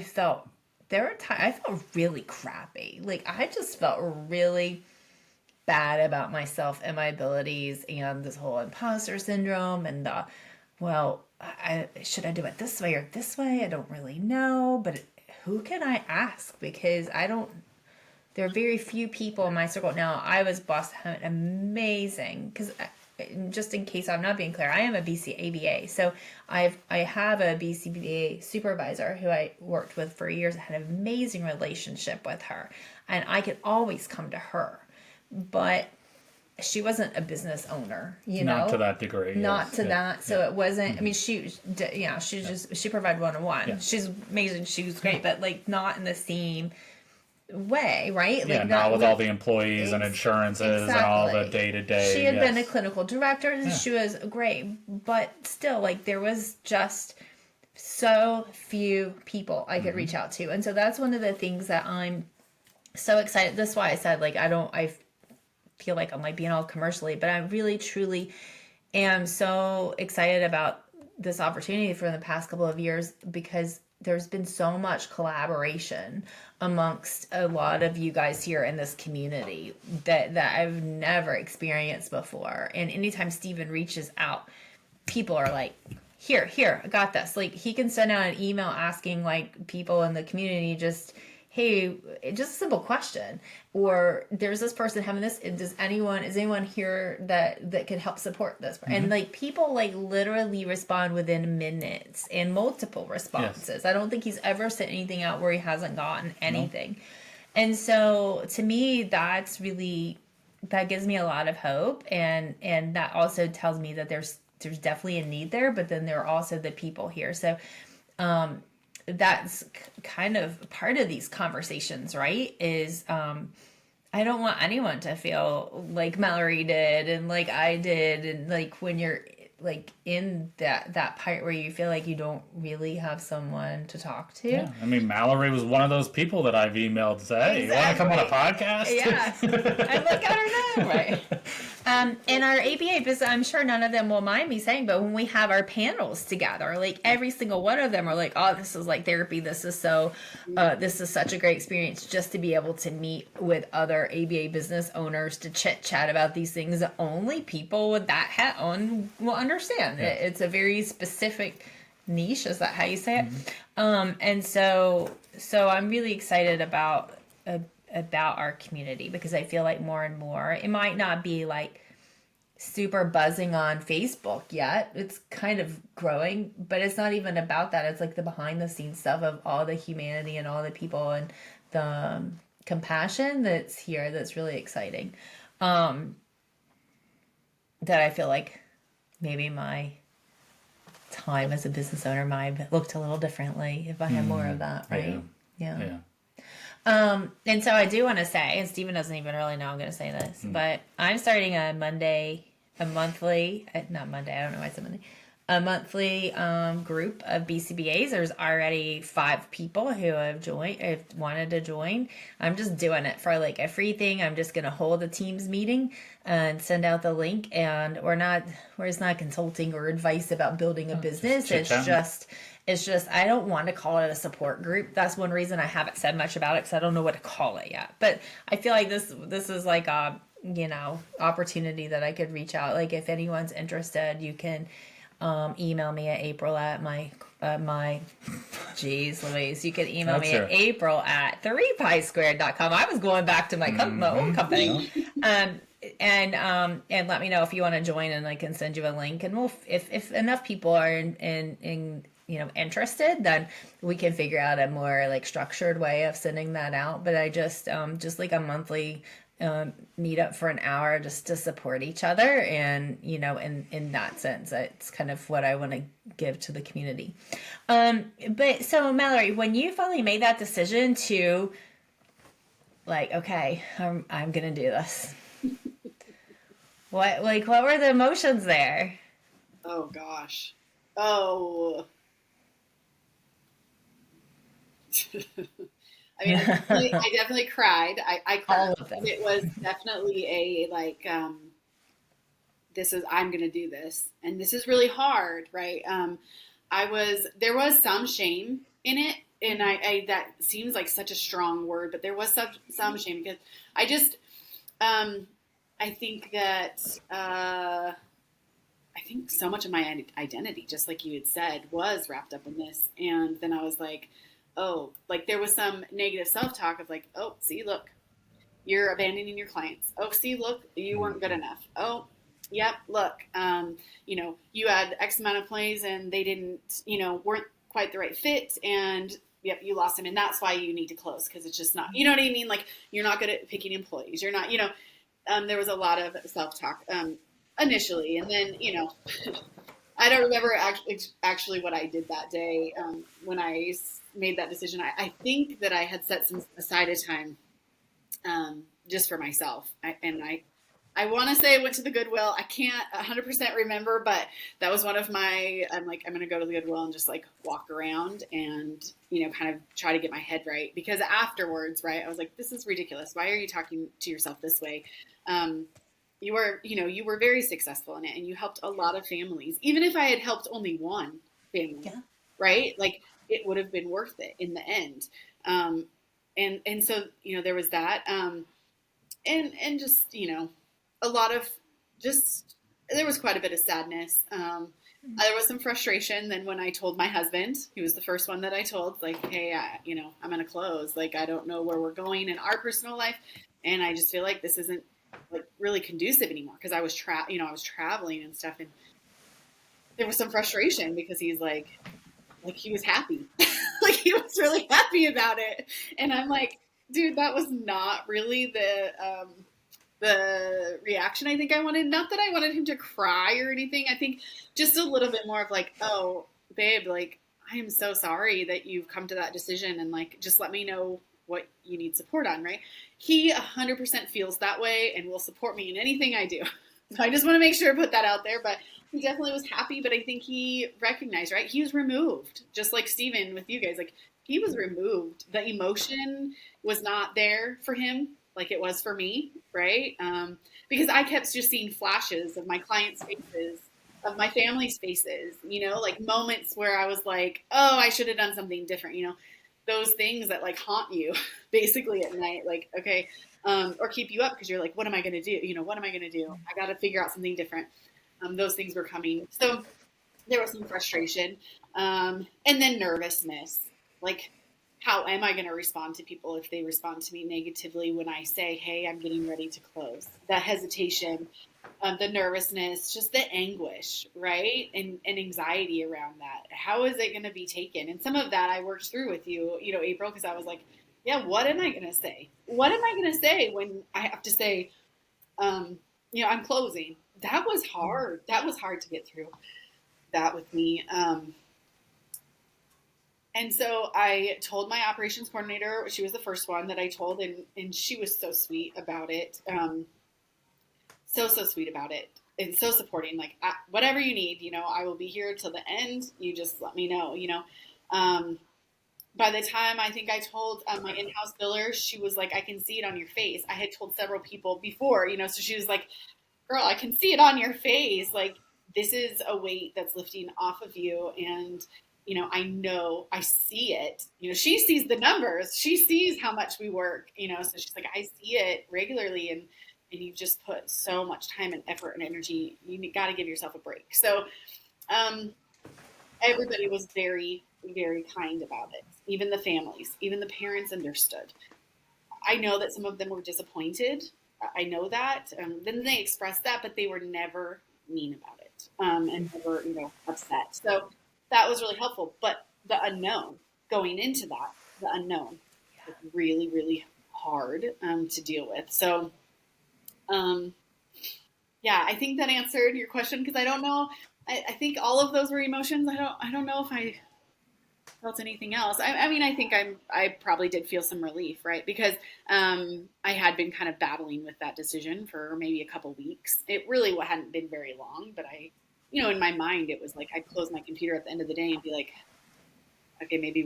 felt, there were times I felt really crappy. Like I just felt really bad about myself and my abilities, and this whole imposter syndrome, and should I do it this way or this way? I don't really know, but who can I ask? Because there are very few people in my circle. Now, I was blessed to have an amazing, because just in case I'm not being clear, I am a BCABA. So I have a BCBA supervisor who I worked with for years. I had an amazing relationship with her, and I could always come to her. But she wasn't a business owner, Not to that degree. Not to that. So it wasn't, I mean, she provided one-on-one. Yeah. She's amazing. She was great, but like not in the same way, right? Yeah, like not with all the employees and insurances and all the day-to-day. She had been a clinical director, and she was great, but still, like, there was just so few people I could reach out to. And so that's one of the things that I'm so excited. That's why I said, like, I feel like I'm like being all commercially, but I really truly am so excited about this opportunity for the past couple of years, because there's been so much collaboration amongst a lot of you guys here in this community that I've never experienced before. And anytime Steven reaches out, people are like, here, I got this. Like, he can send out an email asking like people in the community, just, hey, just a simple question, or there's this person having this, is anyone here that could help support this? Mm-hmm. And like, people like literally respond within minutes, and multiple responses. Yes. I don't think he's ever sent anything out where he hasn't gotten anything. No. And so to me, that gives me a lot of hope, and that also tells me that there's definitely a need there, but then there are also the people here. So that's kind of part of these conversations, right? Is I don't want anyone to feel like Mallory did and like I did, and like when you're like in that part where you feel like you don't really have someone to talk to. Yeah, I mean, Mallory was one of those people that I've emailed to say, hey, you want to come on a podcast? Yeah. I'm like, I don't know. Right. In our ABA business, I'm sure none of them will mind me saying, but when we have our panels together, like every single one of them are like, oh, this is like therapy. This is such a great experience just to be able to meet with other ABA business owners to chit chat about these things that only people with that hat on will understand. Yeah. It's a very specific niche. Is that how you say it? And so I'm really excited about our community, because I feel like more and more, it might not be like super buzzing on Facebook yet. It's kind of growing, but it's not even about that. It's like the behind the scenes stuff of all the humanity and all the people and the compassion that's here. That's really exciting. That I feel like maybe my time as a business owner might have looked a little differently if I had more of that, right? Yeah. And so I do want to say, and Stephen doesn't even really know I'm going to say this, but I'm starting a monthly group of BCBAs. There's already 5 people who have wanted to join. I'm just doing it for like a free thing. I'm just going to hold a Teams meeting and send out the link. And we're just not consulting or advice about building a business. It's just, I don't want to call it a support group. That's one reason I haven't said much about it, because I don't know what to call it yet. But I feel like this is like a, opportunity that I could reach out. Like if anyone's interested, you can email me at April at geez Louise, you can email me at April at 3piesquared.com. I was going back to my own company. And let me know if you want to join, and I can send you a link. And we'll, if enough people are in interested, then we can figure out a more like structured way of sending that out. But I just like a monthly meet up for an hour just to support each other. And, in that sense, it's kind of what I want to give to the community. But so Mallory, when you finally made that decision to like, okay, I'm going to do this. What were the emotions there? Oh gosh. Oh. I mean, I definitely cried. I cried. All of them. It was definitely a like, I'm going to do this, and this is really hard, right? There was some shame in it, and I that seems like such a strong word, but there was some shame, because I just, I think that, I think so much of my identity, just like you had said, was wrapped up in this. And then I was like, oh, like there was some negative self-talk of like, oh, see, look, you're abandoning your clients. Oh, see, look, you weren't good enough. Oh, yep, look, you had X amount of plays and they didn't, weren't quite the right fit, and yep, you lost them. And that's why you need to close, because it's just not, you know what I mean? Like, you're not good at picking employees. You're not, there was a lot of self-talk initially. And then, I don't remember actually what I did that day when I made that decision. I think that I had set some aside of time just for myself. I want to say I went to the Goodwill. I can't 100% remember, but that was one of I'm going to go to the Goodwill and just like walk around and, kind of try to get my head right. Because afterwards, right, I was like, this is ridiculous. Why are you talking to yourself this way? You were very successful in it, and you helped a lot of families. Even if I had helped only one family, right? Like, it would have been worth it in the end. And so, there was that, and just, a lot of there was quite a bit of sadness. There was some frustration. Then when I told my husband, he was the first one that I told, like, hey, I'm going to close. Like, I don't know where we're going in our personal life. And I just feel like this isn't like really conducive anymore, because I was traveling and stuff, and there was some frustration because he's like he was happy. Like, he was really happy about it. And I'm like, dude, that was not really the reaction I think I wanted. Not that I wanted him to cry or anything. I think just a little bit more of like, oh, babe, like, I am so sorry that you've come to that decision, and like, just let me know what you need support on, right? He 100% feels that way and will support me in anything I do. So I just want to make sure I put that out there. But he definitely was happy, but I think he recognized, right? He was removed, just like Steven with you guys. Like, he was removed. The emotion was not there for him like it was for me, right? Because I kept just seeing flashes of my clients' faces, of my family's faces, like moments where I was like, oh, I should have done something different, those things that like haunt you basically at night, like, okay, or keep you up because you're like, what am I going to do? What am I going to do? I got to figure out something different. Those things were coming. So there was some frustration, and then nervousness. Like, how am I going to respond to people if they respond to me negatively when I say, hey, I'm getting ready to close? That hesitation, the nervousness, just the anguish, right? And anxiety around that. How is it going to be taken? And some of that I worked through with you, April, because I was like, yeah, what am I going to say? What am I going to say when I have to say, I'm closing? That was hard. That was hard to get through that with me. And so I told my operations coordinator, she was the first one that I told, and she was so sweet about it. So sweet about it. And so supporting, like, whatever you need, I will be here till the end. You just let me know, By the time I think I told my in-house biller, she was like, I can see it on your face. I had told several people before, so she was like, girl, I can see it on your face. Like, this is a weight that's lifting off of you. And, I see it. She sees the numbers. She sees how much we work, so she's like, I see it regularly. And you've just put so much time and effort and energy. You got to give yourself a break. So everybody was very, very kind about it. Even the families, even the parents understood. I know that some of them were disappointed. I know that. Then they expressed that, but they were never mean about it, and never, upset. So that was really helpful. But the unknown, going into that, the unknown, was really, really hard to deal with. So, I think that answered your question, because I don't know. I think all of those were emotions. I don't know if I felt anything else. I mean, I think I probably did feel some relief, right? Because I had been kind of battling with that decision for maybe a couple weeks. It really hadn't been very long, but in my mind, it was like I'd close my computer at the end of the day and be like, okay, maybe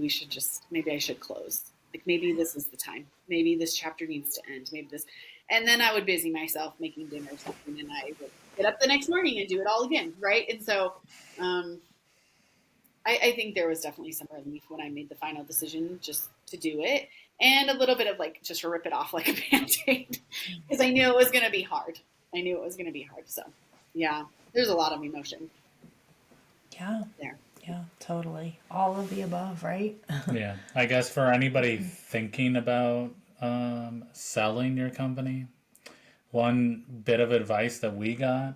I should close. Like, maybe this is the time. Maybe this chapter needs to end. Maybe this. And then I would busy myself making dinner or something, and I would get up the next morning and do it all again, right? And so I think there was definitely some relief when I made the final decision just to do it, and a little bit of like just rip it off like a Band-Aid, because I knew it was going to be hard. So, yeah, there's a lot of emotion. Yeah. There. Yeah, totally. All of the above, right? Yeah. I guess for anybody thinking about selling your company, one bit of advice that we got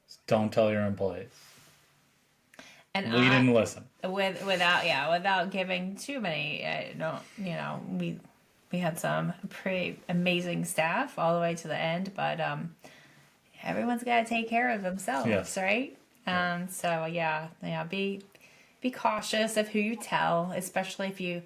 is don't tell your employees. And we didn't listen. Without giving too many, we had some pretty amazing staff all the way to the end, but everyone's got to take care of themselves, yes. Right? So be cautious of who you tell, especially if you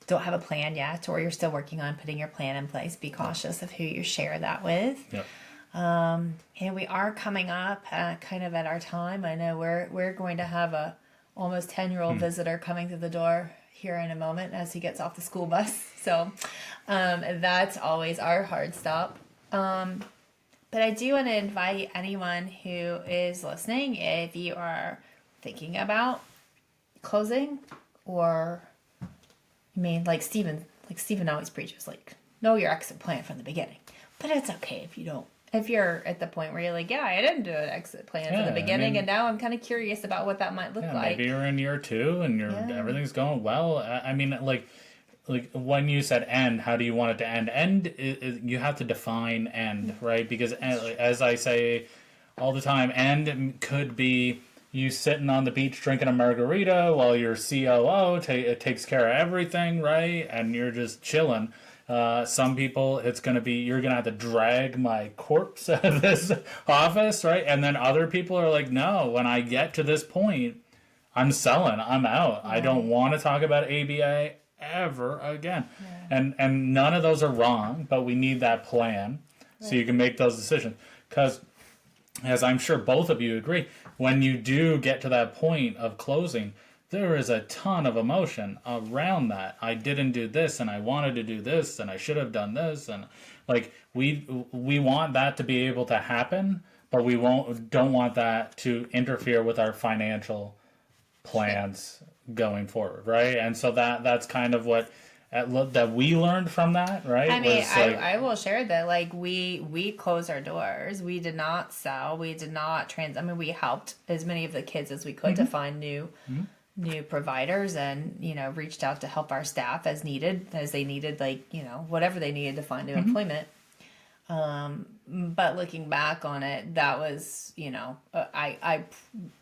don't have a plan yet or you're still working on putting your plan in place. Be cautious of who you share that with. Yep. And we are coming up kind of at our time. I know we're going to have a almost 10-year-old visitor coming through the door here in a moment as he gets off the school bus. So that's always our hard stop. But I do want to invite anyone who is listening, if you are thinking about closing, or like Steven always preaches, like, know your exit plan from the beginning. But it's okay if you don't. If you're at the point where you're like, I didn't do an exit plan from the beginning, and now I'm kind of curious about what that might look like. Maybe you're in year 2 and everything's going well. I mean, like when you said end, how do you want it to end? End, you have to define end, right? Because as I say all the time, end could be you sitting on the beach drinking a margarita while your COO takes care of everything, right? And you're just chilling. Some people, it's going to be, you're going to have to drag my corpse out of this office, right? And then other people are like, no, when I get to this point, I'm selling, I'm out. Right. I don't want to talk about ABA ever again. Yeah. And none of those are wrong, but we need that plan so you can make those decisions. Because as I'm sure both of you agree, when you do get to that point of closing, there is a ton of emotion around that. I didn't do this, and I wanted to do this, and I should have done this, and like we want that to be able to happen, but we don't want that to interfere with our financial plans going forward, right? And so that's kind of what that we learned from that, right? I mean, was like, I will share that, like, we closed our doors. We did not sell. We did not I mean, we helped as many of the kids as we could to find new providers, and, you know, reached out to help our staff as they needed, like, you know, whatever they needed to find new employment. But looking back on it, that was, you know,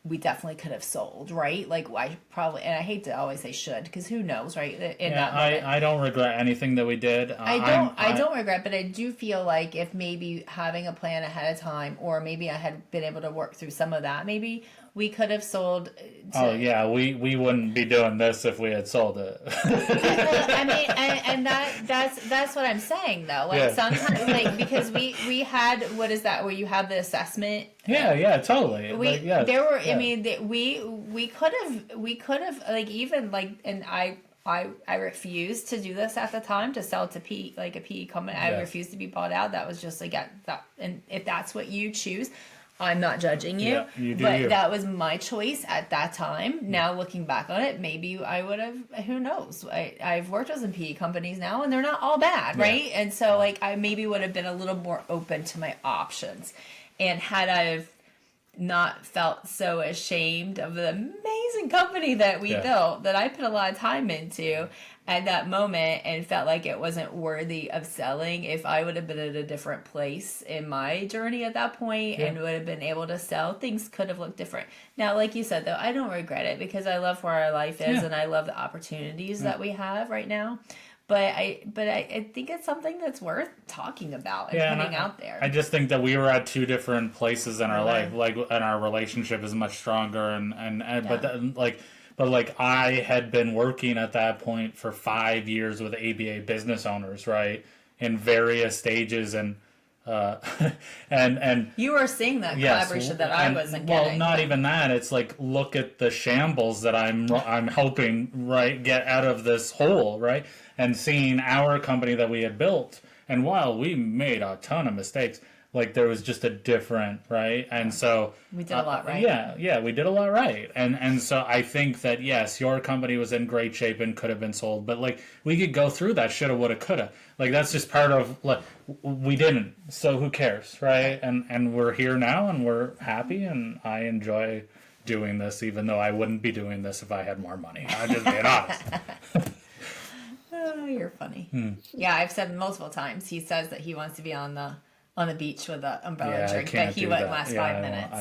we definitely could have sold, right? Like, I probably, and I hate to always say should, because who knows, right? I don't regret anything that we did. I don't regret, but I do feel like if maybe having a plan ahead of time, or maybe I had been able to work through some of that, maybe we could have sold. We wouldn't be doing this if we had sold it. Well, I mean, and that's what I'm saying, though. Like, sometimes, like, because we had, what is that, where you have the assessment? Yeah, totally. I mean, we could have, like, even, like, and I refused to do this at the time, to sell to a PE company. I refused to be bought out. That was just like that. And if that's what you choose, I'm not judging you. Yeah, you do but you. That was my choice at that time. Now looking back on it, maybe I would have. Who knows? I've worked with some PE companies now, and they're not all bad, right? And so, like, I maybe would have been a little more open to my options, and had I not felt so ashamed of the amazing company that we built, that I put a lot of time into at that moment, and felt like it wasn't worthy of selling, if I would have been at a different place in my journey at that point and would have been able to sell, things could have looked different. Now, like you said, though, I don't regret it, because I love where our life is, and I love the opportunities that we have right now. But I think it's something that's worth talking about and putting out there. I just think that we were at two different places in our life, like, and our relationship is much stronger, but I had been working at that point for 5 years with ABA business owners, right, in various stages, and you were seeing that collaboration that I wasn't getting. Well, not even that. It's like, look at the shambles that I'm helping get out of this hole, right? And seeing our company that we had built, and while we made a ton of mistakes, like, there was just a different, right? And so we did a lot right. Yeah, we did a lot right. And so I think that, yes, your company was in great shape and could have been sold, but, like, we could go through that shoulda, woulda, coulda. Like, that's just part of, like, we didn't. So who cares, right? And we're here now, and we're happy, and I enjoy doing this, even though I wouldn't be doing this if I had more money. I'm just being honest. Oh, you're funny. Yeah, I've said multiple times. He says that he wants to be on the beach with an umbrella drink, but he wouldn't last 5 minutes.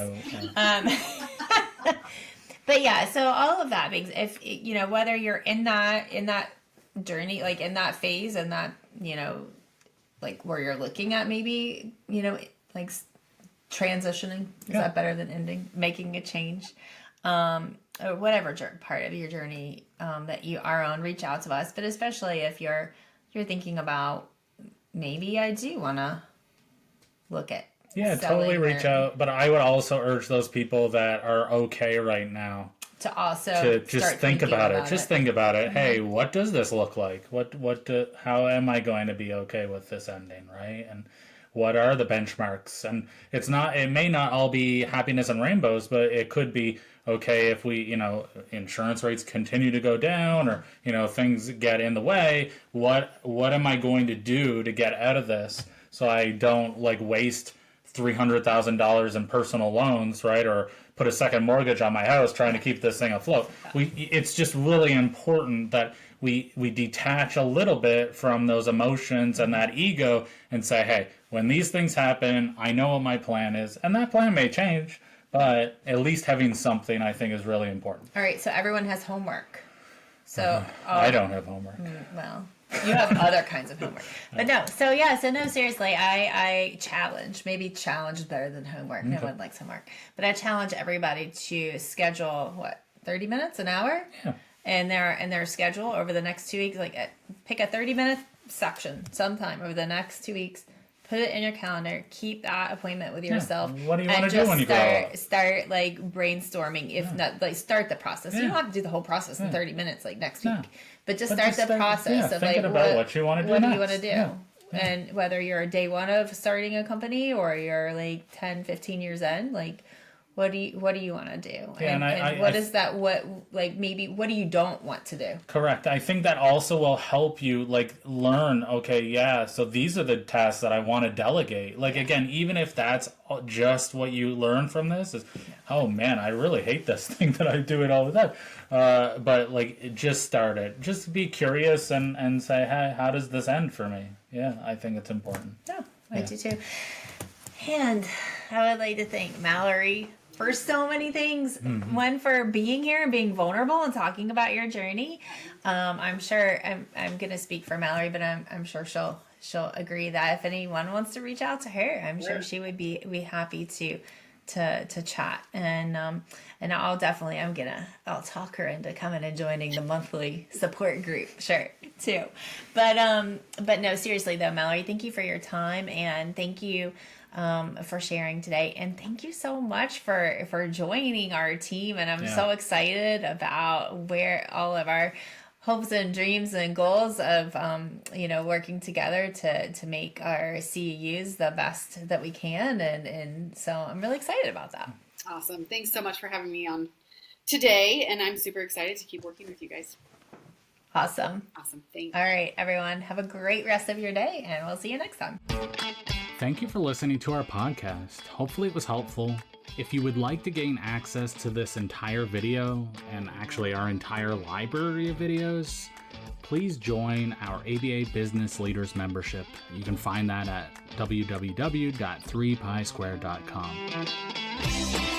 But yeah, so all of that means, if you know, whether you're in that journey, like in that phase, and that, you know, like where you're looking at maybe, you know, like transitioning, is that better than ending, making a change, or whatever part of your journey that you are on, reach out to us. But especially if you're thinking about, maybe I do want to look at totally reach out. But I would also urge those people that are okay right now to also just think about it. Just think about it. Hey, what does this look like? How am I going to be okay with this ending, right? And what are the benchmarks? And it may not all be happiness and rainbows, but it could be okay if we, you know, insurance rates continue to go down, or, you know, things get in the way. What am I going to do to get out of this, so I don't, like, waste $300,000 in personal loans, right? Or put a second mortgage on my house trying to keep this thing afloat. It's just really important that we detach a little bit from those emotions and that ego, and say, hey, when these things happen, I know what my plan is, and that plan may change, but at least having something, I think, is really important. All right, so everyone has homework. So I don't have homework. Well, you have other kinds of homework. But no, seriously, I challenge is better than homework. No one likes homework. But I challenge everybody to schedule, 30 minutes, an hour? Yeah. In their schedule over the next 2 weeks. Like, pick a 30-minute section sometime over the next 2 weeks. put it in your calendar, keep that appointment with yourself. What do you want to do when you grow up? Start like brainstorming, if not like start the process. You don't have to do the whole process in 30 minutes like next week, but just start the process of like what you want to do. What do you want to do? And whether you're day one of starting a company or you're like 10, 15 years in, like what do you want to do? Yeah, and what is that? What like maybe what do you don't want to do? Correct. I think that also will help you like learn. Okay, yeah. So these are the tasks that I want to delegate. Like again, even if that's just what you learn from this is, oh man, I really hate this thing that I do it all the time. But like, just start it. Just be curious and say, hey, how does this end for me? Yeah, I think it's important. Yeah, I do too. And I would like to thank Mallory for so many things. One, for being here and being vulnerable and talking about your journey. I'm sure I'm gonna speak for Mallory, but I'm sure she'll agree that if anyone wants to reach out to her, I'm sure she would be happy to chat. And I'll definitely I'll talk her into coming and joining the monthly support group, sure, too. But no, seriously though, Mallory, thank you for your time, and thank you for sharing today, and thank you so much for joining our team. And I'm so excited about where all of our hopes and dreams and goals of working together to make our CEUs the best that we can, and so I'm really excited about that. Awesome. Thanks so much for having me on today, and I'm super excited to keep working with you guys. Awesome. Thanks. All right, everyone, have a great rest of your day, and we'll see you next time. Thank you for listening to our podcast. Hopefully it was helpful. If you would like to gain access to this entire video, and actually our entire library of videos, please join our ABA Business Leaders membership. You can find that at www.3pisquare.com.